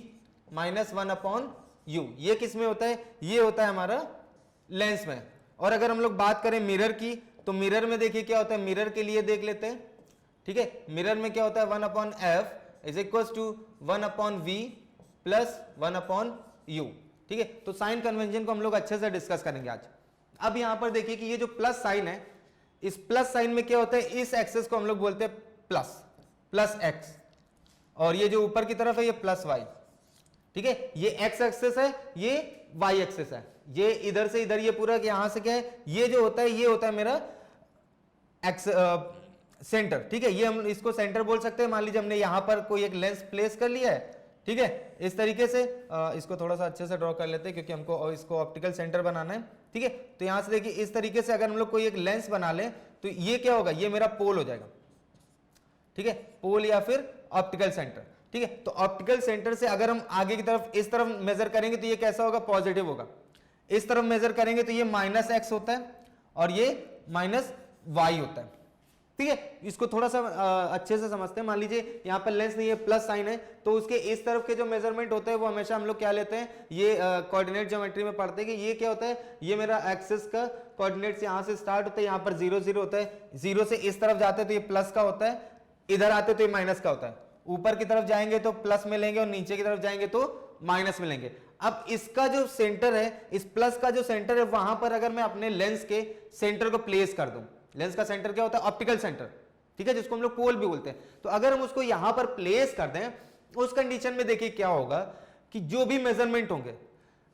[SPEAKER 1] minus 1/u। ये किस में होता है, ये होता है हमारा लेंस में। और अगर हम लोग बात करें मिरर की, तो मिरर में देखिए क्या होता है, मिरर के लिए देख लेते हैं, ठीक है। मिरर में क्या होता है 1/f is equal to 1/v plus 1/u। ठीक है, तो साइन कन्वेंशन को हम लोग अच्छे से डिस्कस करेंगे आज। अब यहां पर देखिए कि ये जो प्लस साइन है, इस प्लस साइन में क्या होता है, इस एक्सेस को हम लोग बोलते हैं प्लस एक्स, और ये जो ऊपर की तरफ है ये प्लस वाई। ठीक है, ये एक्स एक्सेस है, ये वाई एक्सेस है, ये इधर से इधर, ये पूरा यहां से क्या है, ये जो होता है ये होता है मेरा एक्स सेंटर। ठीक है, ये हम इसको सेंटर बोल सकते हैं। मान लीजिए हमने यहां पर कोई एक लेंस प्लेस कर लिया है, ठीक है, इस तरीके से इसको थोड़ा सा अच्छे से ड्रॉ कर लेते हैं क्योंकि हमको इसको ऑप्टिकल सेंटर बनाना है। ठीक है, तो यहां से देखिए इस तरीके से अगर हम लोग कोई एक लेंस बना लें तो ये क्या होगा, ये मेरा पोल हो जाएगा। ठीक है, पोल या फिर ऑप्टिकल सेंटर। ठीक है, तो ऑप्टिकल सेंटर से अगर हम आगे की तरफ इस तरफ मेजर करेंगे तो ये कैसा होगा, पॉजिटिव होगा। इस तरफ मेजर करेंगे तो ये -x होता है और ये -y होता है। ठीक है, इसको थोड़ा सा अच्छे से समझते हैं। मान लीजिए यहाँ पर लेंस नहीं है, प्लस साइन है, तो उसके इस तरफ के जो मेजरमेंट होते हैं वो हमेशा हम लोग क्या लेते हैं, ये कोऑर्डिनेट ज्योमेट्री में पढ़ते हैं कि ये क्या होता है, ये मेरा एक्सिस का कोऑर्डिनेट्स यहाँ से स्टार्ट होता है, यहाँ पर 0 0 होता है, 0 से इस तरफ जाते हैं तो ये प्लस का होता है, इधर आते तो ये माइनस का होता है, ऊपर की तरफ जाएंगे तो प्लस मिलेंगे और नीचे की तरफ जाएंगे तो माइनस मिलेंगे। अब इसका जो सेंटर है, इस प्लस का जो सेंटर है, वहां पर अगर मैं अपने लेंस के सेंटर को प्लेस कर दूं, लेंस का सेंटर क्या होता है, ऑप्टिकल सेंटर। ठीक है, जिसको हम लोग पोल भी बोलते हैं। तो अगर हम उसको यहां पर प्लेस कर दें, उस कंडीशन में देखिए क्या होगा कि जो भी मेजरमेंट होंगे,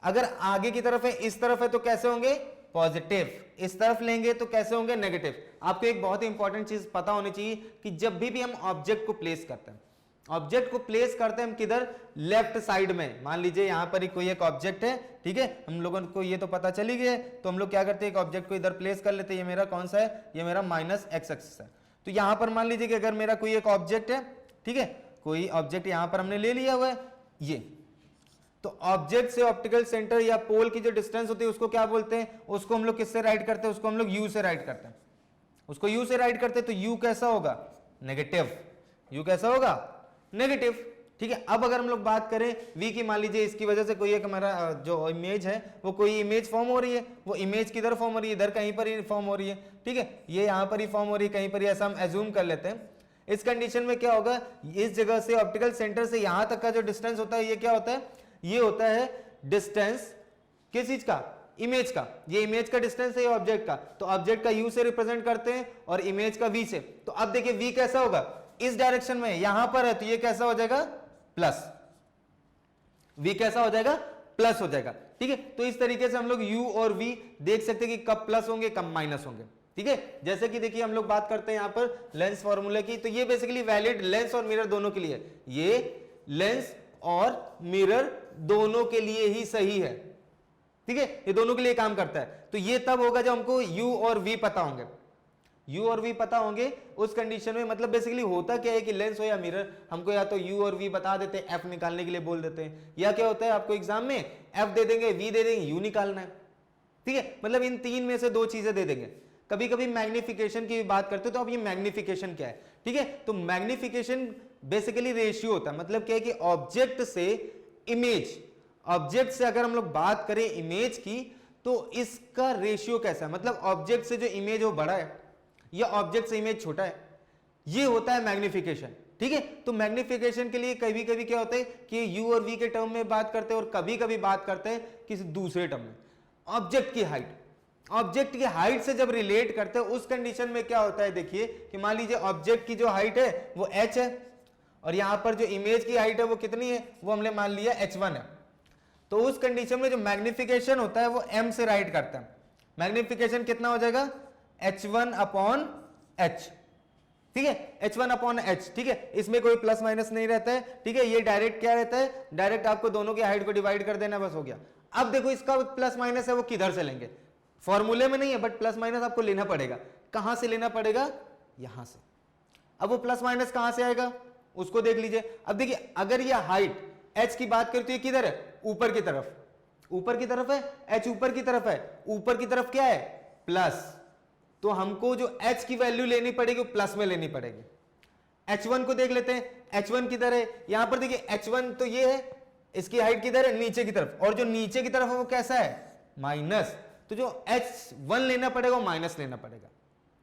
[SPEAKER 1] अगर आगे की तरफ है, इस तरफ है तो कैसे होंगे, पॉजिटिव, इस तरफ लेंगे तो कैसे होंगे, नेगेटिव। आपको एक बहुत ही इंपॉर्टेंट चीज पता होनी चाहिए कि जब भी हम ऑब्जेक्ट को प्लेस करते हैं, ऑब्जेक्ट को प्लेस करते हैं हम किधर, लेफ्ट साइड में। मान लीजिए यहां पर ही कोई एक ऑब्जेक्ट है, ठीक है, हम लोगों को ये तो पता चली गया है, तो हम लोग क्या करते हैं, एक ऑब्जेक्ट को इधर प्लेस कर लेते हैं। ये मेरा कौन सा है, ये मेरा -x एक्सिस है। तो यहां पर मान लीजिए कि अगर मेरा कोई एक ऑब्जेक्ट है, ठीक है, कोई ऑब्जेक्ट यहां पर हमने ले लिया हुआ है, ये, तो ऑब्जेक्ट से ऑप्टिकल सेंटर या पोल की जो डिस्टेंस होती है उसको क्या बोलते हैं, उसको हम लोग किससे राइट करते हैं, उसको हम लोग u से राइट करते हैं। उसको u से राइट करते हैं तो u कैसा होगा, नेगेटिव। u कैसा होगा, नेगेटिव। ठीक है, अब अगर हम लोग बात करें v की, मान लीजिए इसकी वजह से कोई एक हमारा जो इमेज है वो कोई इमेज फॉर्म हो रही है, वो इमेज किधर फॉर्म हो रही है, इधर कहीं पर ही फॉर्म हो रही है। ठीक है, ये यहाँ पर ही फॉर्म हो रही है, कहीं पर ही, ऐसा हम एज्यूम कर लेते हैं। इस कंडीशन में क्या होगा, इस जगह से ऑप्टिकल सेंटर से यहां तक का जो डिस्टेंस होता है, ये क्या होता है, ये होता है डिस्टेंस किस चीज का, इमेज का। ये इमेज का डिस्टेंस है, ये ऑब्जेक्ट का, तो ऑब्जेक्ट का u से रिप्रेजेंट करते हैं और इमेज का v से। तो अब देखिए v कैसा होगा, इस डायरेक्शन में, यहां पर है तो ये कैसा हो जाएगा, प्लस, v कैसा हो जाएगा, प्लस हो जाएगा। ठीक है, तो इस तरीके से हम लोग u और v देख सकते हैं कि कब प्लस होंगे, कब माइनस होंगे। ठीक है, जैसे कि देखिए हम लोग बात करते हैं यहां पर लेंस फॉर्मूले की, तो ये बेसिकली वैलिड लेंस और मिरर दोनों के लिए, ये लेंस और मिरर दोनों के लिए ही सही है। ठीक है, ये दोनों के लिए काम करता है। तो ये तब होगा जब हमको u और v पता होंगे, u और v पता होंगे। उस कंडीशन में मतलब बेसिकली होता क्या है कि लेंस हो या मिरर, हमको या तो u और v बता देते हैं, f निकालने के लिए बोल देते हैं, या क्या होता है आपको एग्जाम में f दे देंगे, v दे देंगे, u निकालना है। ठीक है, मतलब इन तीन में से दो चीजें दे देंगे। कभी कभी मैग्निफिकेशन की बात करते हो तो अब ये मैग्निफिकेशन क्या है, ठीक है, तो मैग्निफिकेशन बेसिकली रेशियो होता है। मतलब क्या है कि ऑब्जेक्ट से इमेज, ऑब्जेक्ट से अगर हम लोग बात करें इमेज की तो इसका रेशियो कैसा है, मतलब ऑब्जेक्ट से जो इमेज वो बड़ा है या ऑब्जेक्ट से इमेज छोटा है, ये होता है मैग्निफिकेशन। ठीक है, तो मैग्निफिकेशन के लिए कभी कभी क्या होता है कि u और v के टर्म में बात करते हैं और कभी कभी बात करते हैं किसी दूसरे टर्म में, ऑब्जेक्ट की हाइट। ऑब्जेक्ट की हाइट से जब रिलेट करते हैं उस कंडीशन में क्या होता है, देखिए कि मान लीजिए ऑब्जेक्ट की जो हाइट है वो h है और यहां पर जो इमेज की हाइट है वो कितनी है, वो हमने मान लिया h1 है। तो उस कंडीशन में जो मैग्निफिकेशन होता है वो m से राइट करता है। मैग्निफिकेशन कितना हो जाएगा, h1/h। ठीक है, h1/h। ठीक है, इसमें कोई प्लस माइनस नहीं रहता है। ठीक है, ये डायरेक्ट क्या रहता है, डायरेक्ट आपको दोनों की हाइट को डिवाइड कर देना, बस हो गया। अब देखो इसका प्लस माइनस है वो किधर से लेंगे, फॉर्मूले में नहीं है, बट प्लस माइनस आपको लेना पड़ेगा। कहां से लेना पड़ेगा, यहां से। अब वो प्लस माइनस कहां से आएगा उसको देख लीजिए। अब देखिए अगर ये हाइट h की बात करती है किधर है, ऊपर की तरफ, ऊपर की तरफ है, h ऊपर की तरफ है, ऊपर की तरफ क्या है, प्लस, तो हमको जो h की वैल्यू लेनी पड़ेगी वो प्लस में लेनी पड़ेगी। h1 को देख लेते हैं, h1 किधर है, यहां पर देखिए h1 तो ये है, इसकी हाइट किधर है, नीचे की तरफ, और जो नीचे की तरफ है वो कैसा है, माइनस, तो जो h1 लेना पड़ेगा वो माइनस लेना पड़ेगा।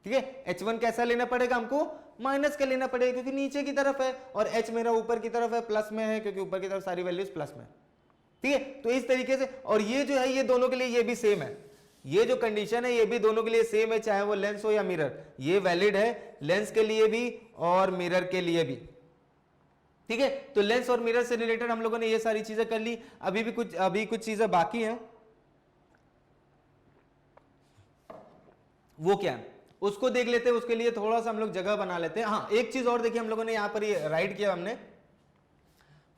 [SPEAKER 1] ठीक है। H1 कैसा लेना पड़ेगा हमको, माइनस का लेना पड़ेगा क्योंकि नीचे की तरफ है, और H मेरा ऊपर की तरफ है, प्लस में है क्योंकि ऊपर की तरफ सारी वैल्यूज प्लस में, ठीक है। तो इस तरीके से, और ये जो है ये दोनों के लिए ये भी सेम है, ये जो कंडीशन है ये भी दोनों के लिए सेम है, चाहे वो लेंस हो या मिरर, ये वैलिड है लेंस के लिए भी और मिरर के लिए भी, ठीक है। तो लेंस और मिरर से रिलेटेड हम लोगों ने ये सारी चीजें कर ली। अभी कुछ चीजें बाकी हैं, वो क्या है उसको देख लेते हैं। उसके लिए थोड़ा सा हम लोग जगह बना लेते हैं। हाँ, एक चीज और देखिए, हम लोगों ने यहां पर ये राइट किया हमने,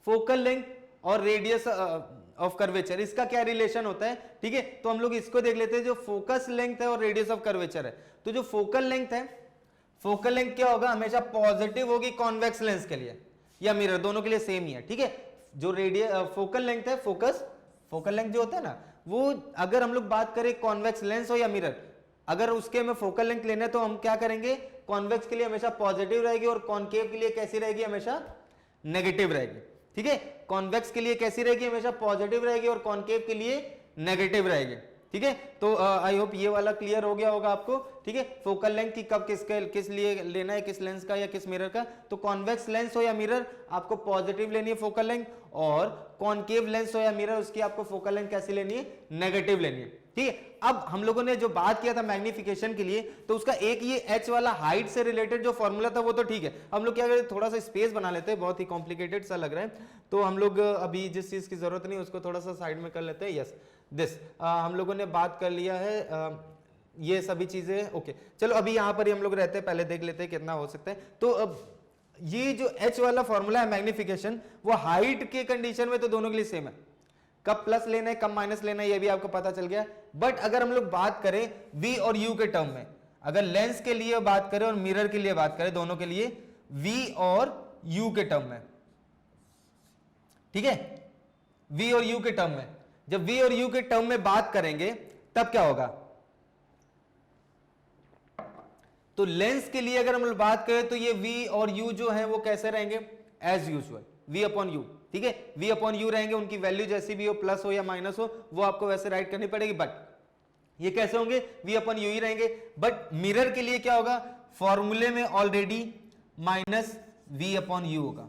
[SPEAKER 1] फोकल लेंथ और रेडियस ऑफ कर्वेचर, इसका क्या रिलेशन होता है, ठीक है। तो हम लोग इसको देख लेते हैं, जो फोकस लेंथ है और रेडियस ऑफ कर्वेचर है। तो जो फोकल लेंथ है, फोकल लेंथ क्या होगा, हमेशा पॉजिटिव होगी कॉन्वेक्स लेंस के लिए या मिरर, दोनों के लिए सेम ही है, ठीक है। जो फोकल लेंथ है, फोकल लेंथ जो होता है ना, वो अगर हम लोग बात करें कॉन्वेक्स लेंस हो या मिरर, अगर उसके में फोकल लेंथ लेना है तो हम क्या करेंगे, कॉन्वेक्स के लिए हमेशा पॉजिटिव रहेगी और कॉन्केव के लिए कैसी रहेगी, हमेशा नेगेटिव रहेगी, ठीक है। कॉन्वेक्स के लिए कैसी रहेगी, हमेशा पॉजिटिव रहेगी और कॉन्केव के लिए नेगेटिव रहेगी, ठीक है। तो आई होप ये वाला क्लियर हो गया होगा आपको, ठीक है। फोकल लेंथ की कब किस लिए लेना है, किस लेंस का या किस मिरर का, तो कॉन्वेक्स लेंस हो या मिरर आपको पॉजिटिव लेनी है फोकल लेंथ, और कॉन्केव लेंस हो या मिरर उसकी आपको फोकल लेंथ कैसी लेनी है, नेगेटिव लेनी है, ठीक है। अब हम लोगों ने जो बात किया था मैग्निफिकेशन के लिए, तो उसका एक ये h वाला हाइट से रिलेटेड जो फॉर्मूला था वो तो ठीक है। हम लोग क्या करें, थोड़ा सा स्पेस बना लेते हैं, बहुत ही कॉम्प्लिकेटेड सा लग रहा है, तो हम लोग अभी जिस चीज की जरूरत नहीं उसको थोड़ा सा साइड में कर लेते हैं। यस दिस हम लोगों ने बात कर लिया है, ये सभी चीजें ओके। चलो अभी यहाँ पर ही हम लोग रहते हैं, पहले देख लेते हैं कितना हो सकता है। तो अब ये जो h वाला फॉर्मूला है मैग्निफिकेशन, वो हाइट के कंडीशन में तो दोनों के लिए सेम है, कब प्लस लेना है कब माइनस लेना है ये भी आपको पता चल गया। बट अगर हम लोग बात करें v और u के टर्म में, अगर लेंस के लिए बात करें और मिरर के लिए बात करें, दोनों के लिए v और u के टर्म में, ठीक है, v और u के टर्म में, जब v और u के टर्म में बात करेंगे तब क्या होगा, तो लेंस के लिए अगर हम लोग बात करें तो ये v और u जो है वो कैसे रहेंगे, as usual v upon u, ठीक है, v अपॉन u रहेंगे, उनकी वैल्यू जैसी भी हो, प्लस हो या माइनस हो, वो आपको वैसे राइट करनी पड़ेगी, बट ये कैसे होंगे, v अपॉन u ही रहेंगे। बट मिरर के लिए क्या होगा, फॉर्मूले में already minus v upon u होगा,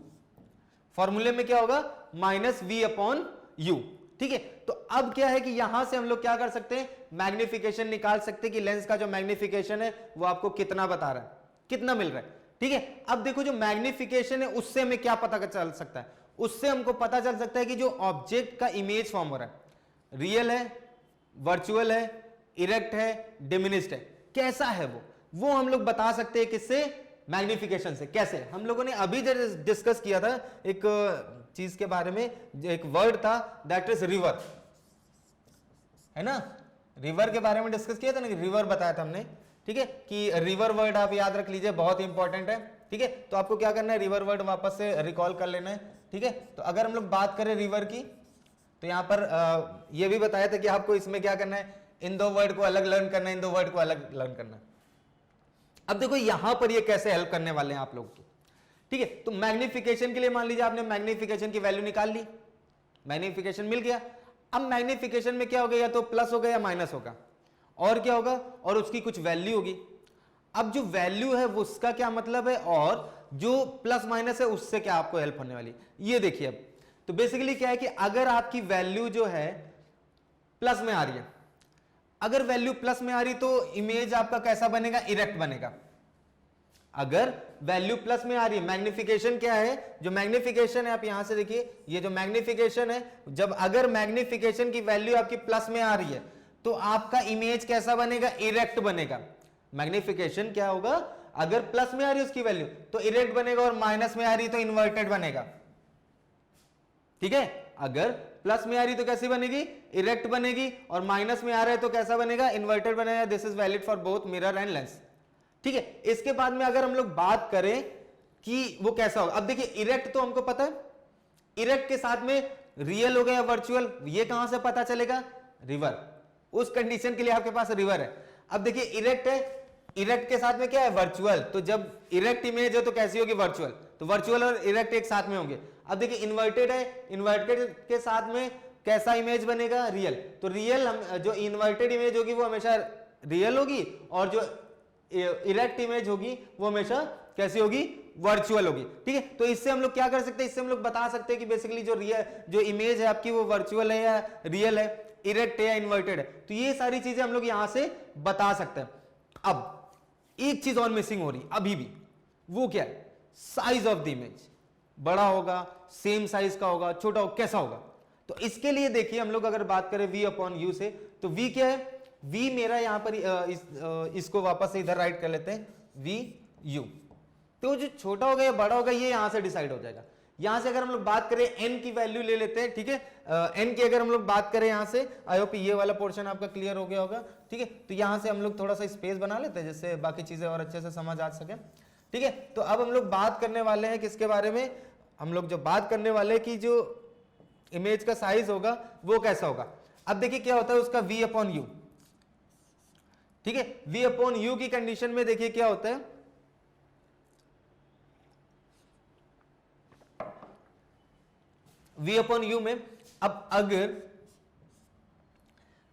[SPEAKER 1] फॉर्मूले में क्या होगा, माइनस v अपॉन u, ठीक है। तो अब क्या है कि यहां से हम लोग क्या कर सकते हैं, मैग्निफिकेशन निकाल सकते हैं कि लेंस का जो मैग्निफिकेशन है वो आपको कितना बता रहा है, कितना मिल रहा है, ठीक है। अब देखो जो मैग्निफिकेशन है उससे हमें क्या पता चल सकता है, उससे हमको पता चल सकता है कि जो ऑब्जेक्ट का इमेज फॉर्म हो रहा है, रियल है, वर्चुअल है, इरेक्ट है, डिमिनिश्ड है, कैसा है वो हम लोग बता सकते हैं किससे, मैग्निफिकेशन से। कैसे, हम लोगों ने अभी डिस्कस किया था एक चीज के बारे में, एक वर्ड था दैट इज रिवर, है ना, रिवर के बारे में डिस्कस किया था ना, रिवर बताया था हमने, ठीक है, कि रिवर वर्ड आप याद रख लीजिए, बहुत इंपॉर्टेंट है, ठीक है। तो आपको क्या करना है, रिवर वर्ड वापस से रिकॉल कर लेना है, ठीक है। तो अगर हम लोग बात करें रिवर की, तो यहां पर ये भी बताया था कि आपको इसमें क्या करना है, इन दो वर्ड को अलग लर्न करना है, इन दो वर्ड को अलग लर्न करना है। अब देखो यहां पर ये कैसे हेल्प करने वाले हैं आप लोगों की, ठीक है। तो मैग्निफिकेशन के लिए मान लीजिए आपने मैग्निफिकेशन की वैल्यू निकाल ली, मैग्निफिकेशन मिल गया। अब मैग्निफिकेशन में क्या होगा, या तो प्लस होगा या माइनस होगा, और क्या होगा, और उसकी कुछ वैल्यू होगी। अब जो वैल्यू है वो उसका क्या मतलब है, और जो प्लस माइनस है उससे क्या आपको हेल्प होने वाली, ये देखिए। अब तो बेसिकली क्या है कि अगर आपकी वैल्यू जो है प्लस में आ रही है, अगर वैल्यू प्लस में आ रही तो इमेज आपका कैसा बनेगा, इरेक्ट बनेगा। अगर वैल्यू प्लस में आ रही है, मैग्निफिकेशन क्या है, जो मैग्निफिकेशन है आप यहां से देखिए, ये जो मैग्निफिकेशन है, जब अगर मैग्निफिकेशन की वैल्यू आपकी प्लस में आ रही है तो आपका इमेज कैसा बनेगा, इरेक्ट बनेगा। मैग्निफिकेशन क्या होगा, अगर प्लस में आ रही है उसकी वैल्यू तो इरेक्ट बनेगा, और माइनस में आ रही तो इन्वर्टेड बनेगा, ठीक है। अगर प्लस में आ रही तो कैसी बनेगी, इरेक्ट बनेगी, और माइनस में आ रहा है तो कैसा बनेगा, इन्वर्टेड बनेगा। This is valid for both mirror and lens, ठीक है। इसके बाद में अगर हम लोग बात करें कि वो कैसा होगा, अब देखिए इरेक्ट तो हमको पता है, इरेक्ट के साथ में रियल हो गया वर्चुअल, ये कहां से पता चलेगा, रिवर, उस कंडीशन के लिए आपके पास रिवर है। अब देखिए इरेक्ट है, इरेक्ट के साथ में क्या है, वर्चुअल, तो जब इरेक्ट इमेज है तो कैसी होगी, वर्चुअल, तो वर्चुअल और इरेक्ट एक साथ में होंगे। अब देखिए इन्वर्टेड है, इन्वर्टेड के साथ में कैसा इमेज बनेगा, रियल, तो रियल जो इन्वर्टेड इमेज होगी वो हमेशा रियल होगी, और जो इरेक्ट इमेज होगी वो हमेशा कैसी होगी, वर्चुअल होगी। ठीक है, तो इससे हम लोग क्या कर सकते हैं, इससे हम लोग बता सकते हैं कि बेसिकली जो इमेज है आपकी वो वर्चुअल है या रियल है, इरेक्ट है या इन्वर्टेड है। तो ये सारी चीजें हम लोग यहां से बता सकते हैं। अब एक चीज और मिसिंग हो रही अभी भी, वो क्या है, साइज ऑफ द इमेज। बड़ा होगा, सेम साइज का होगा, छोटा होगा, कैसा होगा। तो इसके लिए देखिए हम लोग अगर बात करें v अपॉन यू से, तो v क्या है, v मेरा यहां पर इसको वापस से इधर राइट कर लेते हैं, v u। तो जो छोटा होगा या बड़ा होगा ये यहां से डिसाइड हो जाएगा। यहां से अगर हम लोग बात करें n की वैल्यू ले लेते हैं, ठीक है, n की अगर हम लोग बात करें यहां से, आई होप ये वाला पोर्शन आपका क्लियर हो गया होगा। ठीक है, तो यहां से हम लोग थोड़ा सा स्पेस बना लेते हैं जिससे बाकी चीजें और अच्छे से समझ आ सके। ठीक है, तो अब हम लोग बात करने वाले हैं किसके बारे में, हम लोग जो बात करने वाले हैं कि जो इमेज का साइज होगा वो कैसा होगा। अब देखिए क्या होता है उसका v अपॉन यू। ठीक है, v अपॉन यू की कंडीशन में देखिए क्या होता है, v अपॉन यू में, अब अगर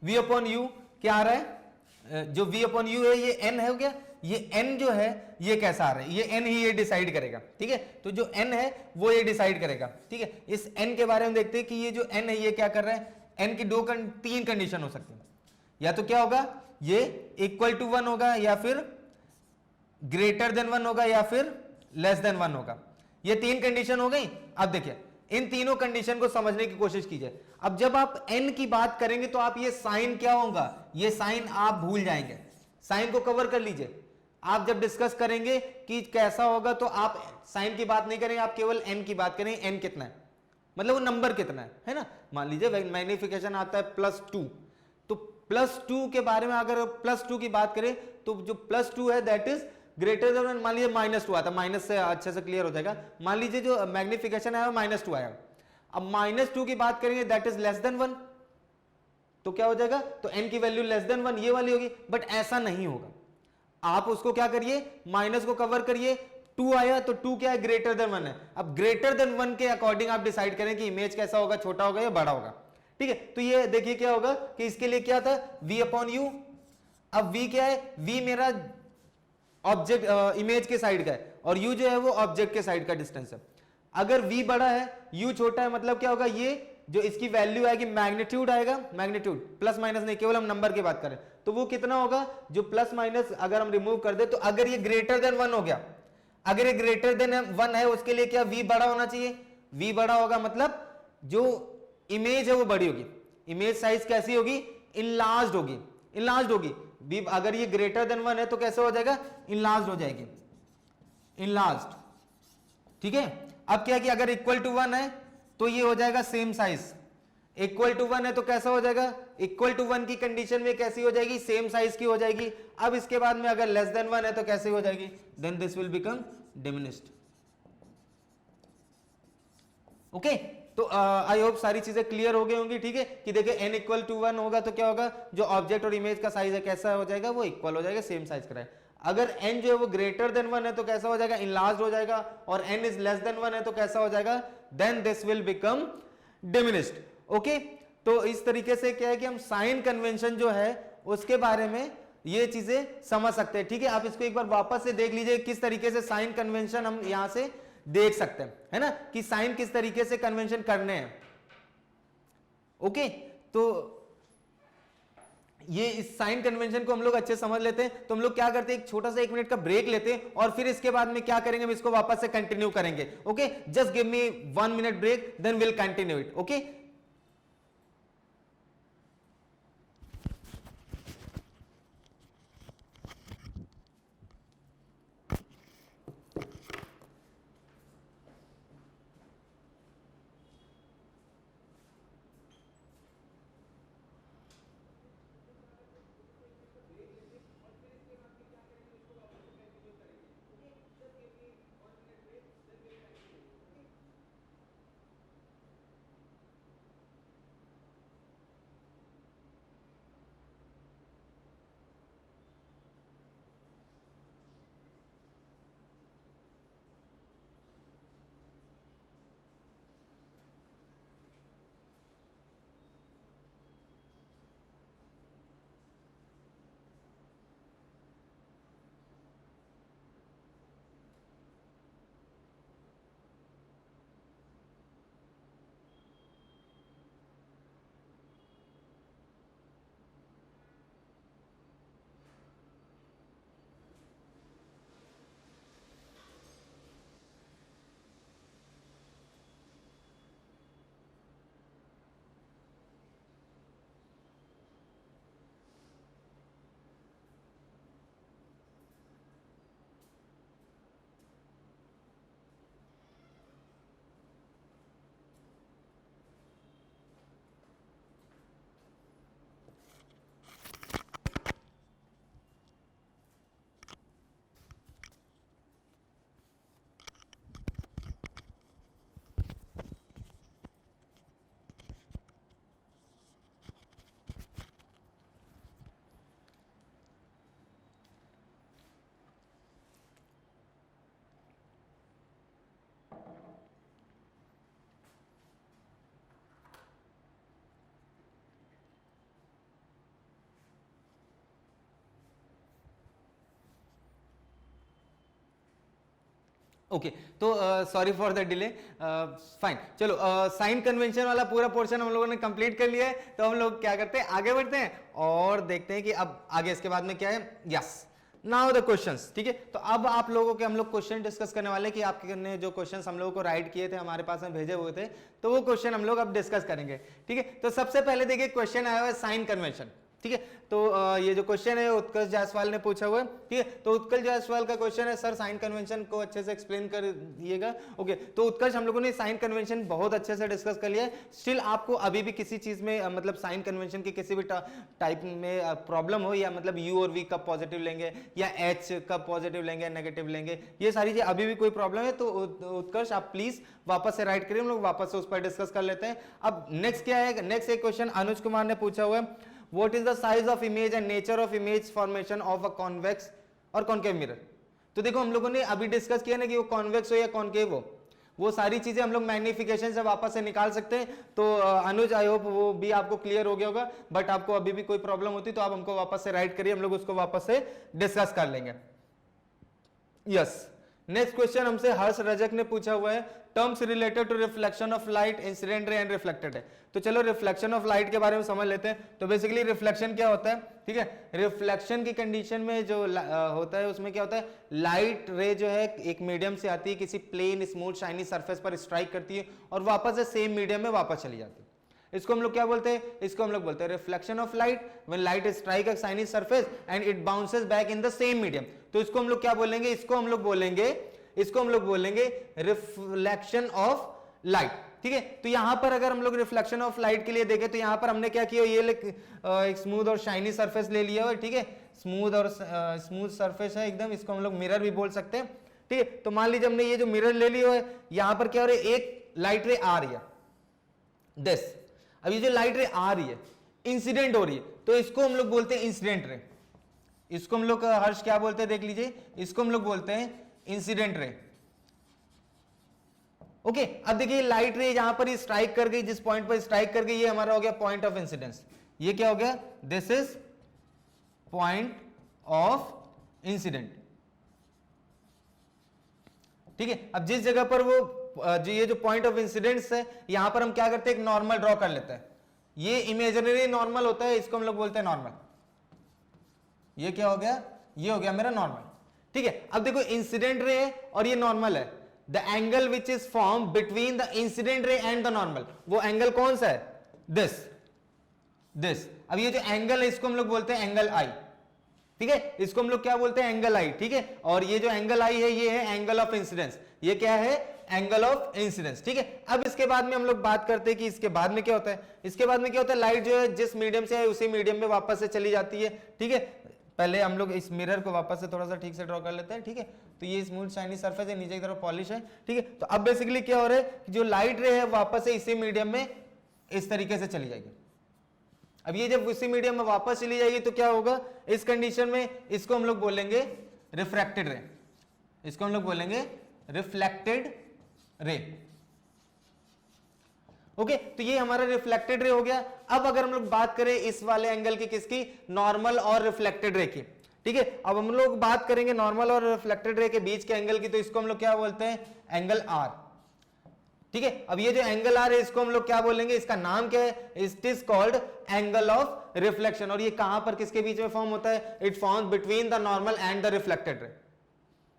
[SPEAKER 1] v अपॉन यू क्या आ रहा है, जो v अपॉन यू है ये n है, हो गया, ये n जो है ये कैसा आ रहा है, ये n ही ये डिसाइड करेगा। ठीक है, तो जो n है वो ये डिसाइड करेगा। ठीक है, इस n के बारे में देखते हैं कि ये जो n है ये क्या कर रहा है, n की तीन कंडीशन हो सकती है, या तो क्या होगा, ये इक्वल टू 1 होगा, या फिर ग्रेटर देन 1 होगा, या फिर लेस देन 1 होगा। ये तीन कंडीशन हो गई। अब देखिए इन तीनों कंडीशन को समझने की कोशिश कीजिए। अब जब आप n की बात करेंगे तो आप ये साइन क्या होगा, ये साइन आप भूल जाएंगे, साइन को कवर कर लीजिए। आप जब डिस्कस करेंगे कि कैसा होगा तो आप साइन की बात नहीं करेंगे, आप केवल n की बात करेंगे, n कितना है, मतलब वो नंबर कितना है ना। मान लीजिए मैग्निफिकेशन आता है +2, तो +2 के बारे में अगर +2 की बात करें तो जो +2 है दैट इज ग्रेटर देन, मान लीजिए -2 आता है, माइनस से अच्छे से क्लियर हो जाएगा। मान लीजिए जो मैग्निफिकेशन आया -2 आया, अब -2 की बात करेंगे दैट इज लेस देन 1, तो क्या हो जाएगा, तो n की वैल्यू लेस देन 1 ये वाली होगी। बट ऐसा नहीं होगा, आप उसको क्या करिए, माइनस को कवर करिए, 2 आया तो 2 क्या है, ग्रेटर देन 1 है। अब ग्रेटर देन 1 के अकॉर्डिंग आप डिसाइड करें कि इमेज कैसा होगा, छोटा होगा या बड़ा होगा। ठीक है, तो ये देखिए क्या होगा कि इसके लिए क्या था, v अपॉन यू। अब v क्या है, v मेरा ऑब्जेक्ट इमेज के साइड का है, और u जो है वो ऑब्जेक्ट के साइड का डिस्टेंस है। अगर v बड़ा है u छोटा है, मतलब क्या होगा, ये जो इसकी वैल्यू आएगी मैग्नीट्यूड आएगा, मैग्नीट्यूड प्लस माइनस नहीं, केवल हम नंबर की बात करें तो वो कितना होगा, जो प्लस माइनस अगर हम रिमूव कर दे, तो अगर ये ग्रेटर देन 1 हो गया, अगर ये ग्रेटर देन 1 है उसके लिए क्या v बड़ा होना चाहिए, v बड़ा होगा मतलब जो इमेज है वो बड़ी होगी, इमेज साइज कैसी होगी, इनलार्ज्ड होगी, इनलार्ज्ड होगी। v अगर ये ग्रेटर देन 1 है तो कैसे हो जाएगा, इनलार्ज्ड हो जाएगी, इनलार्ज्ड। ठीक है, अब क्या कि अगर इक्वल टू 1 है तो ये हो जाएगा सेम साइज, इक्वल टू 1 है तो कैसा हो जाएगा, इक्वल टू 1 की कंडीशन में कैसी हो जाएगी, सेम साइज की हो जाएगी। अब इसके बाद में अगर लेस देन 1 है तो कैसे हो जाएगी, then this will become diminished. Okay, तो आई होप सारी चीजें क्लियर हो गई होंगी। ठीक है, कि देखिए n इक्वल टू 1 होगा तो क्या होगा, जो ऑब्जेक्ट और इमेज का साइज है कैसा हो जाएगा, वो इक्वल हो जाएगा, सेम साइज का है। अगर n जो है वो ग्रेटर देन 1 है तो कैसा हो जाएगा, इनलार्ज्ड हो जाएगा, और n इज लेस देन 1 है तो कैसा हो जाएगा, then this will become diminished. Okay, तो इस तरीके से क्या है कि हम साइन कन्वेंशन जो है उसके बारे में ये चीजें समझ सकते हैं। ठीक है, आप इसको एक बार वापस से देख लीजिए किस तरीके से साइन कन्वेंशन हम यहां से देख सकते हैं, है ना, कि साइन किस तरीके से कन्वेंशन करने हैं। ओके, तो ये इस साइन कन्वेंशन को हम लोग अच्छे समझ लेते हैं, तो हम लोग क्या करते हैं, एक छोटा सा 1 मिनट का ब्रेक लेते हैं, और फिर इसके बाद में क्या करेंगे, हम इसको वापस से कंटिन्यू करेंगे। Okay, just give me 1 minute break, then will continue it. Okay, okay तो sorry for the delay, fine. चलो साइन कन्वेंशन वाला पूरा पोर्शन हम लोगों ने कंप्लीट कर लिया है, तो हम लोग क्या करते हैं, आगे बढ़ते हैं और देखते हैं कि अब आगे इसके बाद में क्या है। यस, नाउ द क्वेश्चंस, ठीक है। तो अब आप लोगों के हम लोग क्वेश्चन डिस्कस करने वाले कि आपने जो क्वेश्चंस हम लोगों को राइट किए थे, हमारे पास में भेजे हुए थे, तो वो क्वेश्चन हम लोग अब डिस्कस करेंगे, ठीक है। तो सबसे पहले देखिए क्वेश्चन आया हुआ है साइन कन्वेंशन, ठीक है। तो ये जो क्वेश्चन है उत्कर्ष जायसवाल ने पूछा हुआ है, ठीक है। तो उत्कर्ष जायसवाल का क्वेश्चन है, सर साइन कन्वेंशन को अच्छे से एक्सप्लेन कर दिएगा। ओके, तो उत्कर्ष हम लोगों ने साइन कन्वेंशन बहुत अच्छे से डिस्कस कर लिया है। स्टिल आपको अभी भी किसी चीज में मतलब साइन कन्वेंशन के किसी भी टाइप में प्रॉब्लम हो, या मतलब यू और वी कब पॉजिटिव लेंगे या एच कब पॉजिटिव लेंगे नेगेटिव लेंगे, ये सारी चीज अभी भी कोई प्रॉब्लम है तो उत्कर्ष आप प्लीज वापस से राइट करिए, हम लोग वापस से उस पर डिस्कस कर लेते हैं। अब नेक्स्ट क्या है, नेक्स्ट एक क्वेश्चन अनुज कुमार ने पूछा हुआ है, What is the size of image and nature of image formation of a convex और concave mirror? तो देखो हम लोगों ने अभी डिस्कस किया ना कि वो कॉन्वेक्स हो या कॉन्केव हो, वो सारी चीजें हम लोग मैग्निफिकेशन से वापस से निकाल सकते हैं। तो अनुज आई होप वो भी आपको क्लियर हो गया होगा, बट आपको अभी भी कोई प्रॉब्लम होती तो आप हमको वापस से राइट करिए, हम लोग उसको वापस से डिस्कस कर लेंगे। यस, नेक्स्ट क्वेश्चन हमसे हर्ष रजक ने पूछा हुआ है, terms related to reflection of light, incident ray and reflected है। तो चलो रिफ्लेक्शन ऑफ लाइट के बारे में समझ लेते हैं। तो बेसिकली रिफ्लेक्शन क्या होता है, ठीक है। रिफ्लेक्शन की कंडीशन में जो होता है उसमें क्या होता है, लाइट रे जो है एक मीडियम से आती है, किसी प्लेन स्मूथ शाइनी सरफेस पर स्ट्राइक करती है और वापस से सेम मीडियम में वापस चली जाती है। इसको हम लोग क्या बोलते हैं, इसको हम लोग बोलते हैं reflection of light when light strike a shiny surface and it bounces back in the same medium. तो इसको हम लोग क्या बोलेंगे, इसको हम लोग बोलेंगे रिफ्लेक्शन ऑफ लाइट, ठीक है। तो यहां पर अगर हम लोग रिफ्लेक्शन ऑफ लाइट के लिए देखें तो यहां पर हमने क्या किया, ये एक स्मूथ और शाइनी सरफेस ले लिया है, ठीक है। स्मूथ सरफेस है एकदम, इसको हम लोग मिरर भी बोल सकते हैं, ठीक है। तो मान लीजिए हमने ये जो मिरर ले लिया है, यहां पर क्या हो रहा है, एक लाइट रे आ रही है दिस। अब ये जो लाइट रे आ रही है इंसिडेंट हो रही है, तो इसको हम लोग बोलते हैं इंसिडेंट रे। इसको हम लोग हर्ष क्या बोलते हैं देख लीजिए, इसको हम लोग बोलते हैं इंसिडेंट रे। ओके, अब देखिए लाइट रे यहां पर स्ट्राइक कर गई, जिस पॉइंट पर स्ट्राइक कर गई ये हमारा हो गया पॉइंट ऑफ इंसिडेंस। ये क्या हो गया, this is point of incident, ठीक है। अब जिस जगह पर वो जो ये जो पॉइंट ऑफ इंसिडेंस है, यहां पर हम क्या करते हैं, एक नॉर्मल ड्रॉ कर लेते हैं। ये इमेजिनरी नॉर्मल होता है, इसको हम लोग बोलते हैं नॉर्मल। ये क्या हो गया, ये हो गया मेरा नॉर्मल, ठीक है। अब देखो इंसिडेंट रे है और ये नॉर्मल है, the angle which is form between the incident ray and the normal, वो एंगल कौन सा है, दिस। अब ये जो एंगल है इसको हम लोग बोलते हैं एंगल आई, ठीक है। इसको हम लोग क्या बोलते हैं, एंगल आई, ठीक है। और ये जो एंगल आई है ये है एंगल ऑफ इंसिडेंस, ये क्या है, एंगल ऑफ इंसिडेंस, ठीक है। अब इसके बाद में हम लोग बात करते हैं कि इसके बाद में क्या होता है। इसके बाद में क्या होता है, लाइट जो है जिस मीडियम से है उसी मीडियम में वापस से चली जाती है, ठीक है। पहले हम लोग इस मिरर को वापस से थोड़ा सा ठीक से ड्रॉ कर लेते हैं, ठीक है। तो ये स्मूथ शाइनी सरफेस है, नीचे की तरफ पॉलिश है, ठीक है। तो अब बेसिकली क्या हो रहा है कि जो लाइट रे है वापस से इसी मीडियम में इस तरीके से चली जाएगी। अब ये जब उसी मीडियम में वापस चली जाएगी तो क्या होगा, इस कंडीशन में इसको हम लोग बोलेंगे रिफ्रैक्टेड रे, इसको हम लोग बोलेंगे रिफ्लेक्टेड रे। ओके, तो ये हमारा रिफ्लेक्टेड रे हो गया। अब अगर हम लोग बात करें इस वाले एंगल की, किसकी, नॉर्मल और रिफ्लेक्टेड रे की, ठीक है। अब हम लोग बात करेंगे नॉर्मल और रिफ्लेक्टेड रे के बीच के एंगल की, तो इसको हम लोग क्या बोलते हैं, एंगल आर, ठीक है। अब ये जो एंगल आर है इसको हम लोग क्या बोलेंगे, इसका नाम क्या है, it is called angle of reflection. और ये कहां पर किसके बीच में फॉर्म होता है, it forms between the normal and the reflected ray.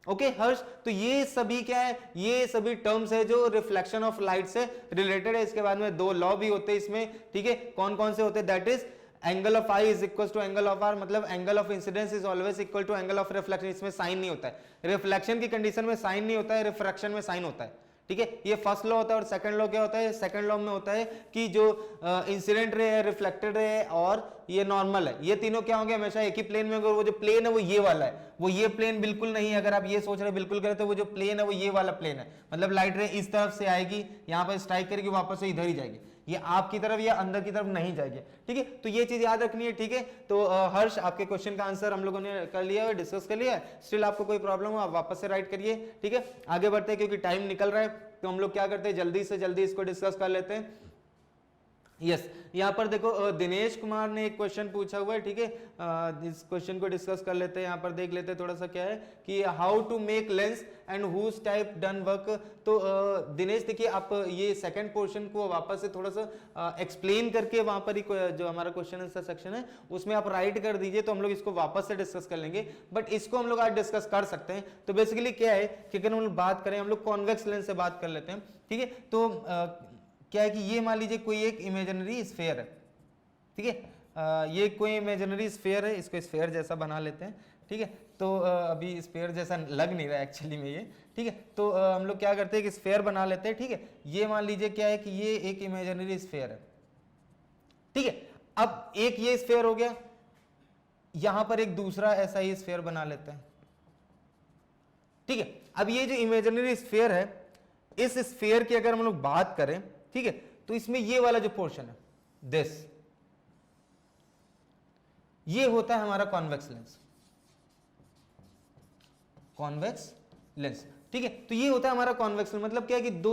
[SPEAKER 1] Okay Harsh, तो ये सभी क्या है, ये सभी टर्म्स है जो रिफ्लेक्शन ऑफ लाइट से रिलेटेड है। इसके बाद में दो लॉ भी होते हैं इसमें, ठीक है। कौन कौन से होते हैं, that is angle of I is equal to angle of R, मतलब angle of incidence is always equal to angle of reflection. इसमें साइन नहीं होता है, रिफ्लेक्शन की कंडीशन में साइन नहीं होता है, रिफ्रैक्शन में साइन होता है, ठीक है। ये फर्स्ट लॉ होता है। और सेकंड लॉ क्या होता है, सेकंड लॉ में होता है कि जो इंसिडेंट रे है, रिफ्लेक्टेड रे है और ये नॉर्मल है, ये तीनों क्या होंगे, हमेशा एक ही प्लेन में। वो जो प्लेन है वो ये वाला है, वो ये प्लेन बिल्कुल नहीं है। अगर आप ये सोच रहे बिल्कुल करें तो वो जो प्लेन है वो ये वाला प्लेन है, मतलब लाइट रे इस तरफ से आएगी, यहाँ पर स्ट्राइक करेगी, वापस से इधर ही जाएगी, ये आपकी तरफ या अंदर की तरफ नहीं जाएगी, ठीक है। तो ये चीज याद रखनी है, ठीक है। तो हर्ष, आपके क्वेश्चन का आंसर हम लोगों ने कर लिया है, डिस्कस कर लिया है। स्टिल आपको कोई प्रॉब्लम हो आप वापस से राइट करिए, ठीक है। आगे बढ़ते हैं क्योंकि टाइम निकल रहा है, तो हम लोग क्या करते हैं, जल्दी से जल्दी इसको डिस्कस कर लेते हैं। यस, यहाँ पर देखो दिनेश कुमार ने एक क्वेश्चन पूछा हुआ है, ठीक है। इस क्वेश्चन को डिस्कस कर लेते हैं। यहाँ पर देख लेते हैं थोड़ा सा क्या है कि how to make lens and whose type done work. तो दिनेश देखिए आप ये सेकंड पोर्शन को वापस से थोड़ा सा एक्सप्लेन करके वहां पर ही जो हमारा क्वेश्चन आंसर सेक्शन है उसमें आप राइट कर दीजिए, तो हम लोग इसको वापस से डिस्कस कर लेंगे, बट इसको हम लोग आज डिस्कस कर सकते हैं। तो बेसिकली क्या है कि अगर हम लोग बात करें, हम लोग कॉन्वेक्स लेंस से बात कर लेते हैं, ठीक है। तो क्या है कि ये मान लीजिए कोई एक इमेजिनरी स्फीयर है, ठीक है, ये कोई इमेजिनरी स्फीयर है, इसको स्फीयर जैसा बना लेते हैं, ठीक है। तो अभी स्फीयर जैसा लग नहीं रहा है एक्चुअली में ये, ठीक है। तो हम लोग क्या करते हैं कि स्फीयर बना लेते हैं, ठीक है। ये मान लीजिए क्या है कि ये एक इमेजिनरी स्फीयर है, ठीक है। अब एक ये स्फीयर हो गया, यहां पर एक दूसरा ऐसा ही स्फीयर बना लेते हैं, ठीक है। अब ये जो इमेजिनरी स्फीयर है, इस स्फीयर की अगर हम लोग बात करें, ठीक है, तो इसमें ये वाला जो पोर्शन है दिस, ये होता है हमारा कॉन्वेक्स लेंस, कॉन्वेक्स लेंस, ठीक है। तो ये होता है हमारा कॉन्वेक्स लेंस। मतलब क्या है कि दो,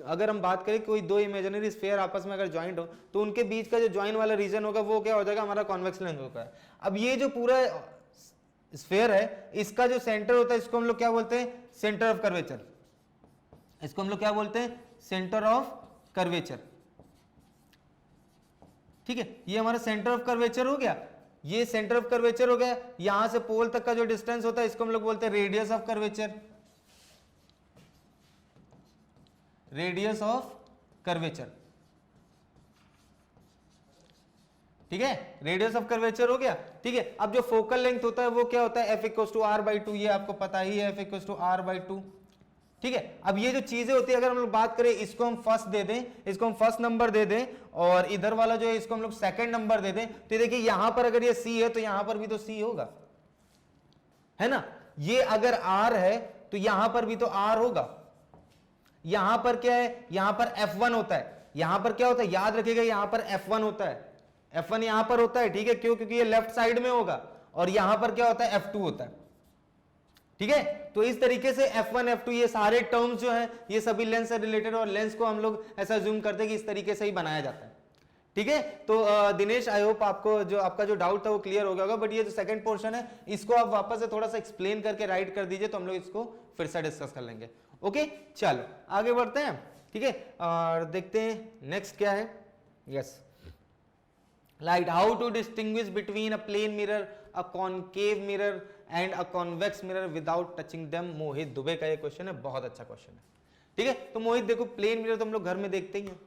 [SPEAKER 1] अगर हम बात करें कोई दो इमेजिनरी स्फीयर आपस में अगर ज्वाइंट हो तो उनके बीच का जो ज्वाइन वाला रीजन होगा वो क्या हो जाएगा, हमारा कॉन्वेक्स लेंस होगा। अब ये जो पूरा स्फीयर है, इसका जो सेंटर होता है इसको हम लोग क्या बोलते हैं, सेंटर ऑफ कर्वेचर। इसको हम लोग क्या बोलते हैं, सेंटर ऑफ कर्वेचर, ठीक है। ये हमारा सेंटर ऑफ कर्वेचर हो गया, ये सेंटर ऑफ कर्वेचर हो गया। यहां से पोल तक का जो डिस्टेंस होता है इसको हम लोग बोलते हैं radius of curvature, radius of curvature, ठीक है, रेडियस ऑफ कर्वेचर हो गया, ठीक है। अब जो फोकल लेंथ होता है वो क्या होता है, F=R/2, ये आपको पता ही है, F=R/2, ठीक है। अब ये जो चीजें होती है, अगर हम लोग बात करें, इसको हम फर्स्ट दे दें, इसको हम फर्स्ट नंबर दे दें, और इधर वाला जो है इसको हम लोग सेकंड नंबर दे दें, तो देखिए यहां पर अगर ये C है तो यहां पर भी तो C होगा, है ना। ये अगर R है तो यहां पर भी तो R होगा। यहां पर क्या है, यहां पर F1 होता है, यहां पर क्या होता है, याद रखिएगा, यहां पर F1 होता है, F1 यहां पर होता है, ठीक है। क्यों, क्योंकि ये लेफ्ट साइड में होगा, और यहां पर क्या होता है, F2 होता है, ठीक है। तो इस तरीके से F1 F2 ये सारे टर्म्स जो हैं ये सभी लेंस से रिलेटेड, और लेंस को हम लोग ऐसा जूम करते हैं कि इस तरीके से ही बनाया जाता है, ठीक है। तो दिनेश, आई होप आपको जो आपका जो डाउट था वो क्लियर हो गया होगा, बट ये जो सेकंड पोर्शन है इसको आप वापस से थोड़ा सा एक्सप्लेन करके राइट कर दीजिए, तो हम लोग इसको फिर से डिस्कस कर लेंगे। ओके, चलो आगे बढ़ते हैं, ठीक है, और देखते हैं नेक्स्ट क्या है। Yes, light, how to distinguish between a plane mirror, a concave mirror and a convex mirror without touching them. Mohit Dubey का ये क्वेश्चन है, बहुत अच्छा क्वेश्चन है, ठीक है। तो मोहित देखो, प्लेन मिरर तो हम लोग घर में देखते ही हैं,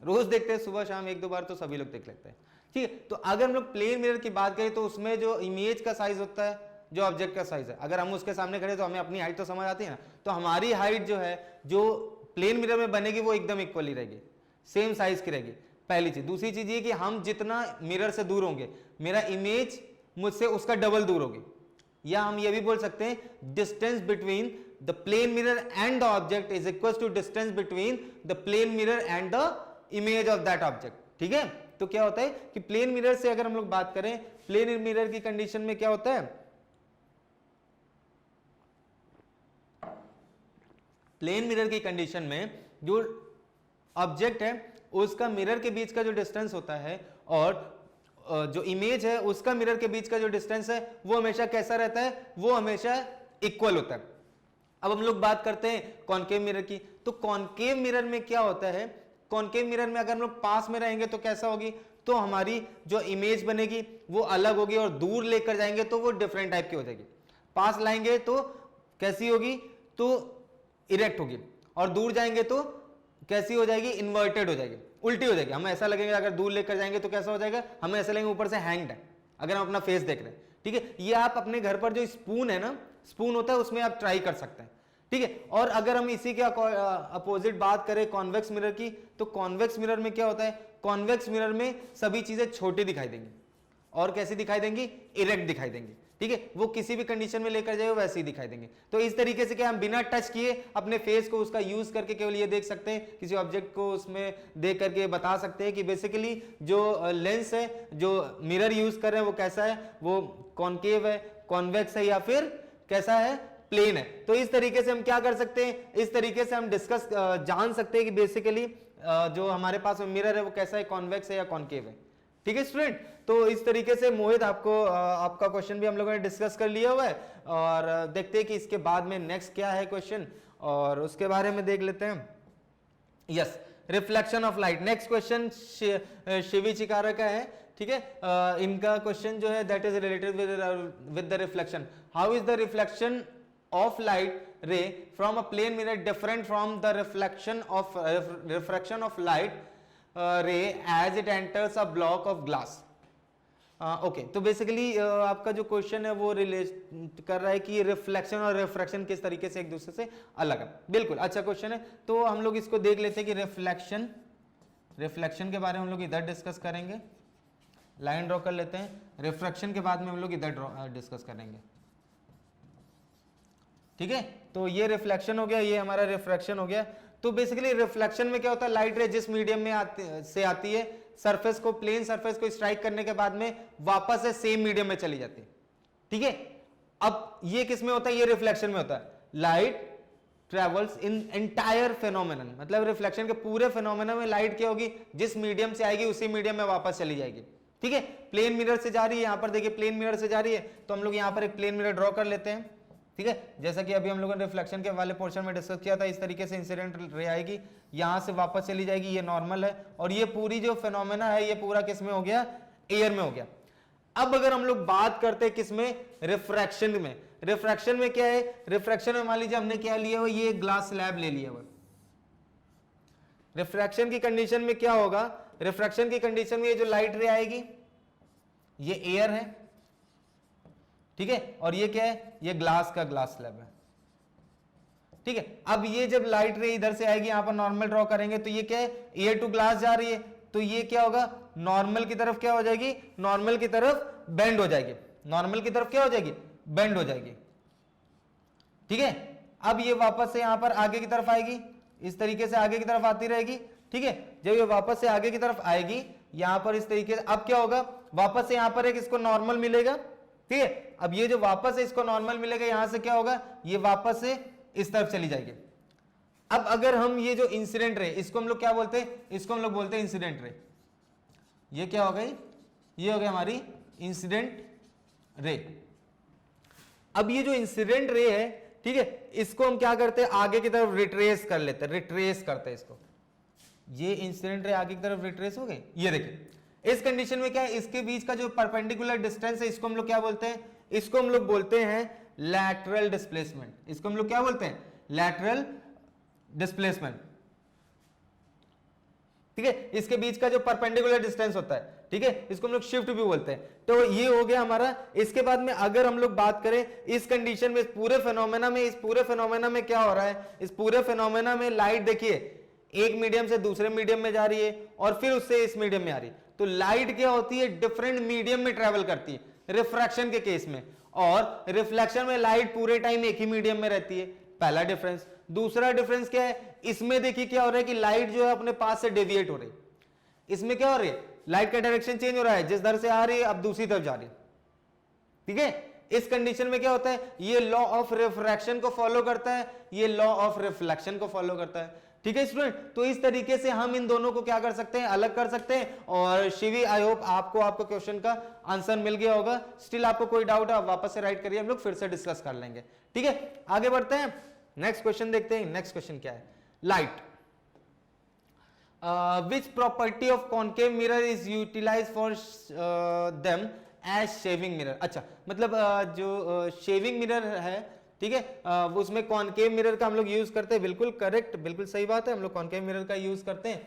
[SPEAKER 1] रोज देखते हैं, सुबह शाम एक दो बार तो सभी लोग देख लेते हैं, ठीक है। तो अगर हम लोग प्लेन मिरर की बात करें तो उसमें जो इमेज का साइज होता है, जो ऑब्जेक्ट का साइज है, अगर हम उसके सामने खड़े तो हमें अपनी हाइट तो समझ आती है ना, तो हमारी हाइट जो है जो प्लेन मिरर में बनेगी वो एकदम इक्वली रहेगी, सेम साइज की रहेगी, पहली चीज। दूसरी चीज ये कि हम जितना मिरर से दूर होंगे, मेरा इमेज मुझसे उसका डबल दूर होगी, या हम ये भी बोल सकते हैं distance between the plane mirror and the object is equal to distance between the plane mirror and the image of that object, ठीक है। तो क्या होता है कि प्लेन मिरर से अगर हम लोग बात करें, प्लेन मिरर की कंडीशन में क्या होता है, प्लेन मिरर की कंडीशन में जो ऑब्जेक्ट है उसका मिरर के बीच का जो डिस्टेंस होता है और जो इमेज है उसका मिरर के बीच का जो डिस्टेंस है वो हमेशा कैसा रहता है, वो हमेशा इक्वल होता है। अब हम लोग बात करते हैं कॉनकेव मिरर की, तो कॉनकेव मिरर में क्या होता है, कॉनकेव मिरर में अगर हम लोग पास में रहेंगे तो कैसा होगी, तो हमारी जो इमेज बनेगी वो अलग होगी, और दूर लेकर जाएंगे तो वो डिफरेंट टाइप की हो जाएगी। पास लाएंगे तो कैसी होगी, तो इरेक्ट होगी, और दूर जाएंगे तो कैसी हो जाएगी, इन्वर्टेड हो जाएगी, उल्टी हो जाएगी। हमें ऐसा लगेगा, अगर दूर लेकर जाएंगे तो कैसा हो जाएगा, हमें ऐसा लगेगा ऊपर से हैंग्ड है, अगर हम अपना फेस देख रहे हैं, ठीक है। ये आप अपने घर पर जो स्पून है ना, स्पून होता है, उसमें आप ट्राई कर सकते हैं, ठीक है। और अगर हम इसी के अपोजिट बात करें कॉन्वेक्स मिरर की, तो कॉन्वेक्स मिरर में क्या होता है, कॉन्वेक्स मिरर में सभी चीजें छोटी दिखाई देंगी, और कैसी दिखाई देंगी, इरेक्ट दिखाई देंगी, ठीक है। वो किसी भी कंडीशन में लेकर जाए वैसे ही दिखाई देंगे। तो इस तरीके से क्या हम बिना टच किए अपने फेस को उसका यूज करके केवल ये देख सकते हैं, किसी ऑब्जेक्ट को उसमें देख करके बता सकते हैं कि बेसिकली जो लेंस है, जो मिरर यूज कर रहे हैं वो कैसा है, वो कॉनकेव है, कॉन्वेक्स है, या फिर कैसा है, प्लेन है। तो इस तरीके से हम क्या कर सकते हैं, इस तरीके से हम डिस्कस जान सकते हैं कि बेसिकली जो हमारे पास मिरर है वो कैसा है, कॉन्वेक्स है या कॉनकेव है, ठीक है स्टूडेंट, तो इस तरीके से मोहित आपको आपका क्वेश्चन भी हम लोगों ने डिस्कस कर लिया हुआ है, और देखते हैं कि इसके बाद में नेक्स्ट क्या है क्वेश्चन, और उसके बारे में देख लेते हैं। Yes, reflection of light. Next question Shivi Chikara का है, ठीक है। इनका क्वेश्चन जो है that is related with the reflection. How is the reflection of light ray from a plane mirror different from the refraction of light ray as it enters a block of glass. Okay, तो basically आपका जो question है वो relate कर रहा है कि reflection और रिफ्रैक्शन किस तरीके से एक दूसरे से अलग है। बिल्कुल अच्छा क्वेश्चन है, तो हम लोग इसको देख लेते हैं कि रिफ्लेक्शन के बारे में हम लोग इधर डिस्कस करेंगे, लाइन ड्रॉ कर लेते हैं। रिफ्रैक्शन के बाद में हम लोग इधर डिस्कस करेंगे, ठीक है। तो ये रिफ्लेक्शन हो गया, ये हमारा रिफ्रैक्शन हो गया। तो बेसिकली रिफ्लेक्शन में क्या होता है, लाइट रे जिस मीडियम में आती है, सरफेस को, प्लेन सरफेस को स्ट्राइक करने के बाद में वापस से सेम मीडियम में चली जाती है, ठीक है। अब ये किस में होता है, ये रिफ्लेक्शन में होता है। Light travels in entire phenomenon, मतलब रिफ्लेक्शन के पूरे फेनोमेनन में लाइट क्या होगी, जिस मीडियम से आएगी उसी मीडियम में वापस चली जाएगी, ठीक है। प्लेन मिरर से जा रही है, यहां पर देखिए प्लेन मिरर से जा रही है, तो हम लोग यहां पर एक प्लेन मिरर ड्रॉ कर लेते हैं, ठीक है। जैसा कि अभी हम लोगों ने रिफ्लेक्शन के वाले पोर्शन में डिस्कस किया था, इस तरीके से इंसिडेंट रे आएगी, यहां से वापस चली जाएगी, ये नॉर्मल है, और ये पूरी जो फेनोमेना है ये पूरा किस में हो गया, एयर में हो गया। अब अगर हम लोग बात करते हैं किसमें, रिफ्रैक्शन में। रिफ्रैक्शन में क्या है, रिफ्रैक्शन में मान लीजिए हमने क्या लिया हुआ, ये ग्लास स्लैब ले लिया हुआ। रिफ्रैक्शन की कंडीशन में क्या होगा, रिफ्रैक्शन की कंडीशन में ये जो लाइट रे आएगी ये एयर है, ठीक है, और ये क्या है, ये ग्लास का ग्लास स्लैब है, ठीक है। अब ये जब लाइट रे इधर से आएगी, यहां पर नॉर्मल ड्रॉ करेंगे, तो ये क्या है, एयर टू ग्लास जा रही है, तो ये क्या होगा, नॉर्मल की तरफ क्या हो जाएगी, नॉर्मल की तरफ बेंड हो जाएगी, नॉर्मल की तरफ क्या हो जाएगी, बेंड हो जाएगी, ठीक है। अब ये वापस से यहां पर आगे की तरफ आएगी, इस तरीके से आगे की तरफ आती रहेगी, ठीक है। जब ये वापस से आगे की तरफ आएगी यहां पर इस तरीके से, अब क्या होगा, वापस से यहां पर एक इसको नॉर्मल मिलेगा, ठीक है। अब ये जो वापस से इसको नॉर्मल मिलेगा, यहां से क्या होगा, ये वापस से इस तरफ चली जाएगी। अब अगर हम ये जो इंसिडेंट रे, इसको हम लोग क्या बोलते हैं, इसको हम लोग बोलते हैं इंसिडेंट रे। ये क्या हो गई, ये हो गई हमारी इंसिडेंट रे। अब ये जो इंसिडेंट रे है, ठीक है, इसको हम क्या करते हैं, आगे की तरफ रिट्रेस कर लेते हैं, रिट्रेस करते हैं इसको। ये इंसिडेंट रे आगे की तरफ रिट्रेस हो गए, ये देखिए। इस कंडीशन में क्या है, इसके बीच का जो परपेंडिकुलर डिस्टेंस है, इसको हम लोग क्या बोलते हैं, इसको हम लोग बोलते हैं लैटरल डिस्प्लेसमेंट। इसको हम लोग क्या बोलते हैं, लैटरल डिस्प्लेसमेंट, ठीक है। इसके बीच का जो परपेंडिकुलर डिस्टेंस होता है, ठीक है, इसको हम लोग शिफ्ट भी बोलते हैं। तो ये हो गया हमारा। इसके बाद में अगर हम लोग बात करें इस कंडीशन में, इस पूरे फेनोमेना में क्या हो रहा है, इस पूरे फेनोमेना में लाइट देखिए एक मीडियम से दूसरे मीडियम में जा रही है और फिर उससे इस मीडियम में आ रही है। तो लाइट क्या होती है, डिफरेंट मीडियम में ट्रेवल करती है रिफ्रैक्शन के केस में, और रिफ्लेक्शन में लाइट पूरे टाइम एक ही मीडियम में रहती है, पहला डिफरेंस। दूसरा डिफरेंस क्या है, इसमें देखिए क्या हो रहा है कि लाइट जो है अपने पास से डेविएट हो रही है। इसमें क्या हो रही है, लाइट का डायरेक्शन चेंज हो रहा है, जिस दर से आ रही है अब दूसरी तरफ जा रही है, ठीक है। इस कंडीशन में क्या होता है, ये लॉ ऑफ रिफ्रैक्शन को फॉलो करता है, ये लॉ ऑफ रिफ्लेक्शन को फॉलो करता है, ठीक है स्टूडेंट। तो इस तरीके से हम इन दोनों को क्या कर सकते हैं, अलग कर सकते हैं। और शिवी, आई होप आपको क्वेश्चन का आंसर मिल गया होगा। स्टिल आपको कोई डाउट है आप वापस से राइट करिए, हम लोग फिर से डिस्कस कर लेंगे, ठीक है। आगे बढ़ते हैं, नेक्स्ट क्वेश्चन देखते हैं। नेक्स्ट क्वेश्चन क्या है, light which property of concave mirror is utilized for them as shaving mirror। अच्छा, मतलब जो शेविंग मिरर है, ठीक है, उसमें कॉनकेव मिरर का हम लोग यूज करते हैं। बिल्कुल करेक्ट, बिल्कुल सही बात है, हम लोग कॉनकेव मिरर का यूज करते हैं।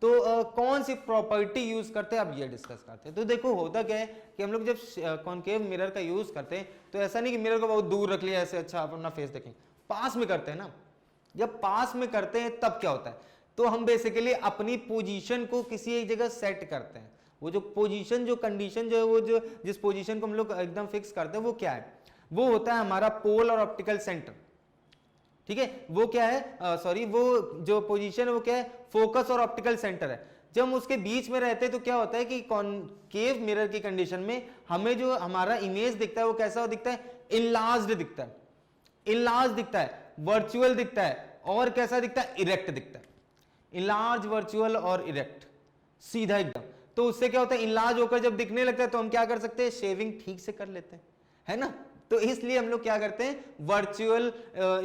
[SPEAKER 1] तो कौन सी प्रॉपर्टी यूज करते हैं, अब ये डिस्कस करते हैं। तो देखो होता क्या है कि हम लोग जब कॉनकेव मिरर का यूज करते हैं तो ऐसा नहीं कि मिरर को बहुत दूर रख लिया ऐसे, अच्छा आप अपना फेस देखें, पास में करते हैं ना। जब पास में करते हैं तब क्या होता है, तो हम बेसिकली अपनी पोजीशन को किसी एक जगह सेट करते हैं। वो जो पोजीशन, जो कंडीशन जो है, वो जो जिस पोजीशन को हम लोग एकदम फिक्स करते हैं, वो क्या है, वो होता है हमारा पोल और ऑप्टिकल सेंटर, ठीक है। वो क्या है, वो जो पोजीशन है वो क्या है, फोकस और ऑप्टिकल सेंटर है। जब हम उसके बीच में रहते हैं तो क्या होता है कि कॉनकेव मिरर की कंडीशन में हमें जो हमारा इमेज दिखता है वो कैसा दिखता है, इनलार्ज्ड दिखता है, इनलार्ज दिखता है, वर्चुअल दिखता है, और कैसा दिखता है, इरेक्ट दिखता है। इनलार्ज, वर्चुअल और इरेक्ट, सीधा एकदम। तो उससे क्या होता है, इनलार्ज होकर जब दिखने लगता है तो हम क्या कर सकते हैं, शेविंग ठीक से कर लेते हैं, है ना। तो इसलिए हम लोग क्या करते हैं, वर्चुअल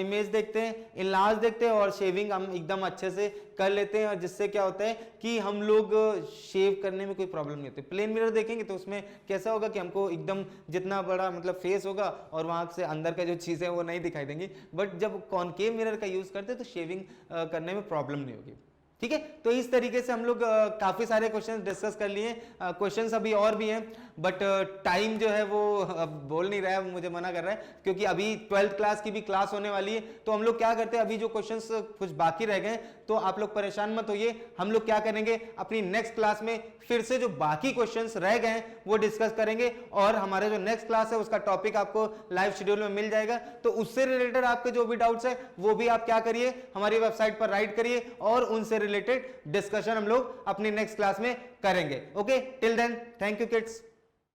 [SPEAKER 1] इमेज देखते हैं, इनलार्ज देखते हैं और शेविंग हम एकदम अच्छे से कर लेते हैं, और जिससे क्या होता है कि हम लोग शेव करने में कोई प्रॉब्लम नहीं होती। प्लेन मिरर देखेंगे तो उसमें कैसा होगा कि हमको एकदम जितना बड़ा मतलब फेस होगा और वहां से अंदर का जो चीजें वो नहीं दिखाई देंगी, बट जब कॉनकेव मिरर का यूज करते हैं तो शेविंग करने में प्रॉब्लम नहीं होगी, ठीक है। तो इस तरीके से हम लोग काफी सारे क्वेश्चंस डिस्कस कर लिए। क्वेश्चंस अभी और भी हैं, बट टाइम जो है वो अब बोल नहीं रहा है, मुझे मना कर रहा है, क्योंकि अभी 12th क्लास की भी क्लास होने वाली है। तो हम लोग क्या करते हैं, अभी जो क्वेश्चंस कुछ बाकी रह गए, तो आप लोग परेशान मत होइए, हम लोग क्या करेंगे, अपनी नेक्स्ट क्लास में फिर से जो बाकी क्वेश्चंस रह गए वो डिस्कस करेंगे, और हमारे जो नेक्स्ट क्लास है उसका टॉपिक आपको लाइव शेड्यूल में मिल जाएगा। तो उससे रिलेटेड आपके जो भी डाउट्स है वो भी आप क्या करिए, हमारी वेबसाइट पर राइट करिए, और उनसे रिलेटेड डिस्कशन हम लोग अपनी नेक्स्ट क्लास में करेंगे। Okay, till then thank you kids.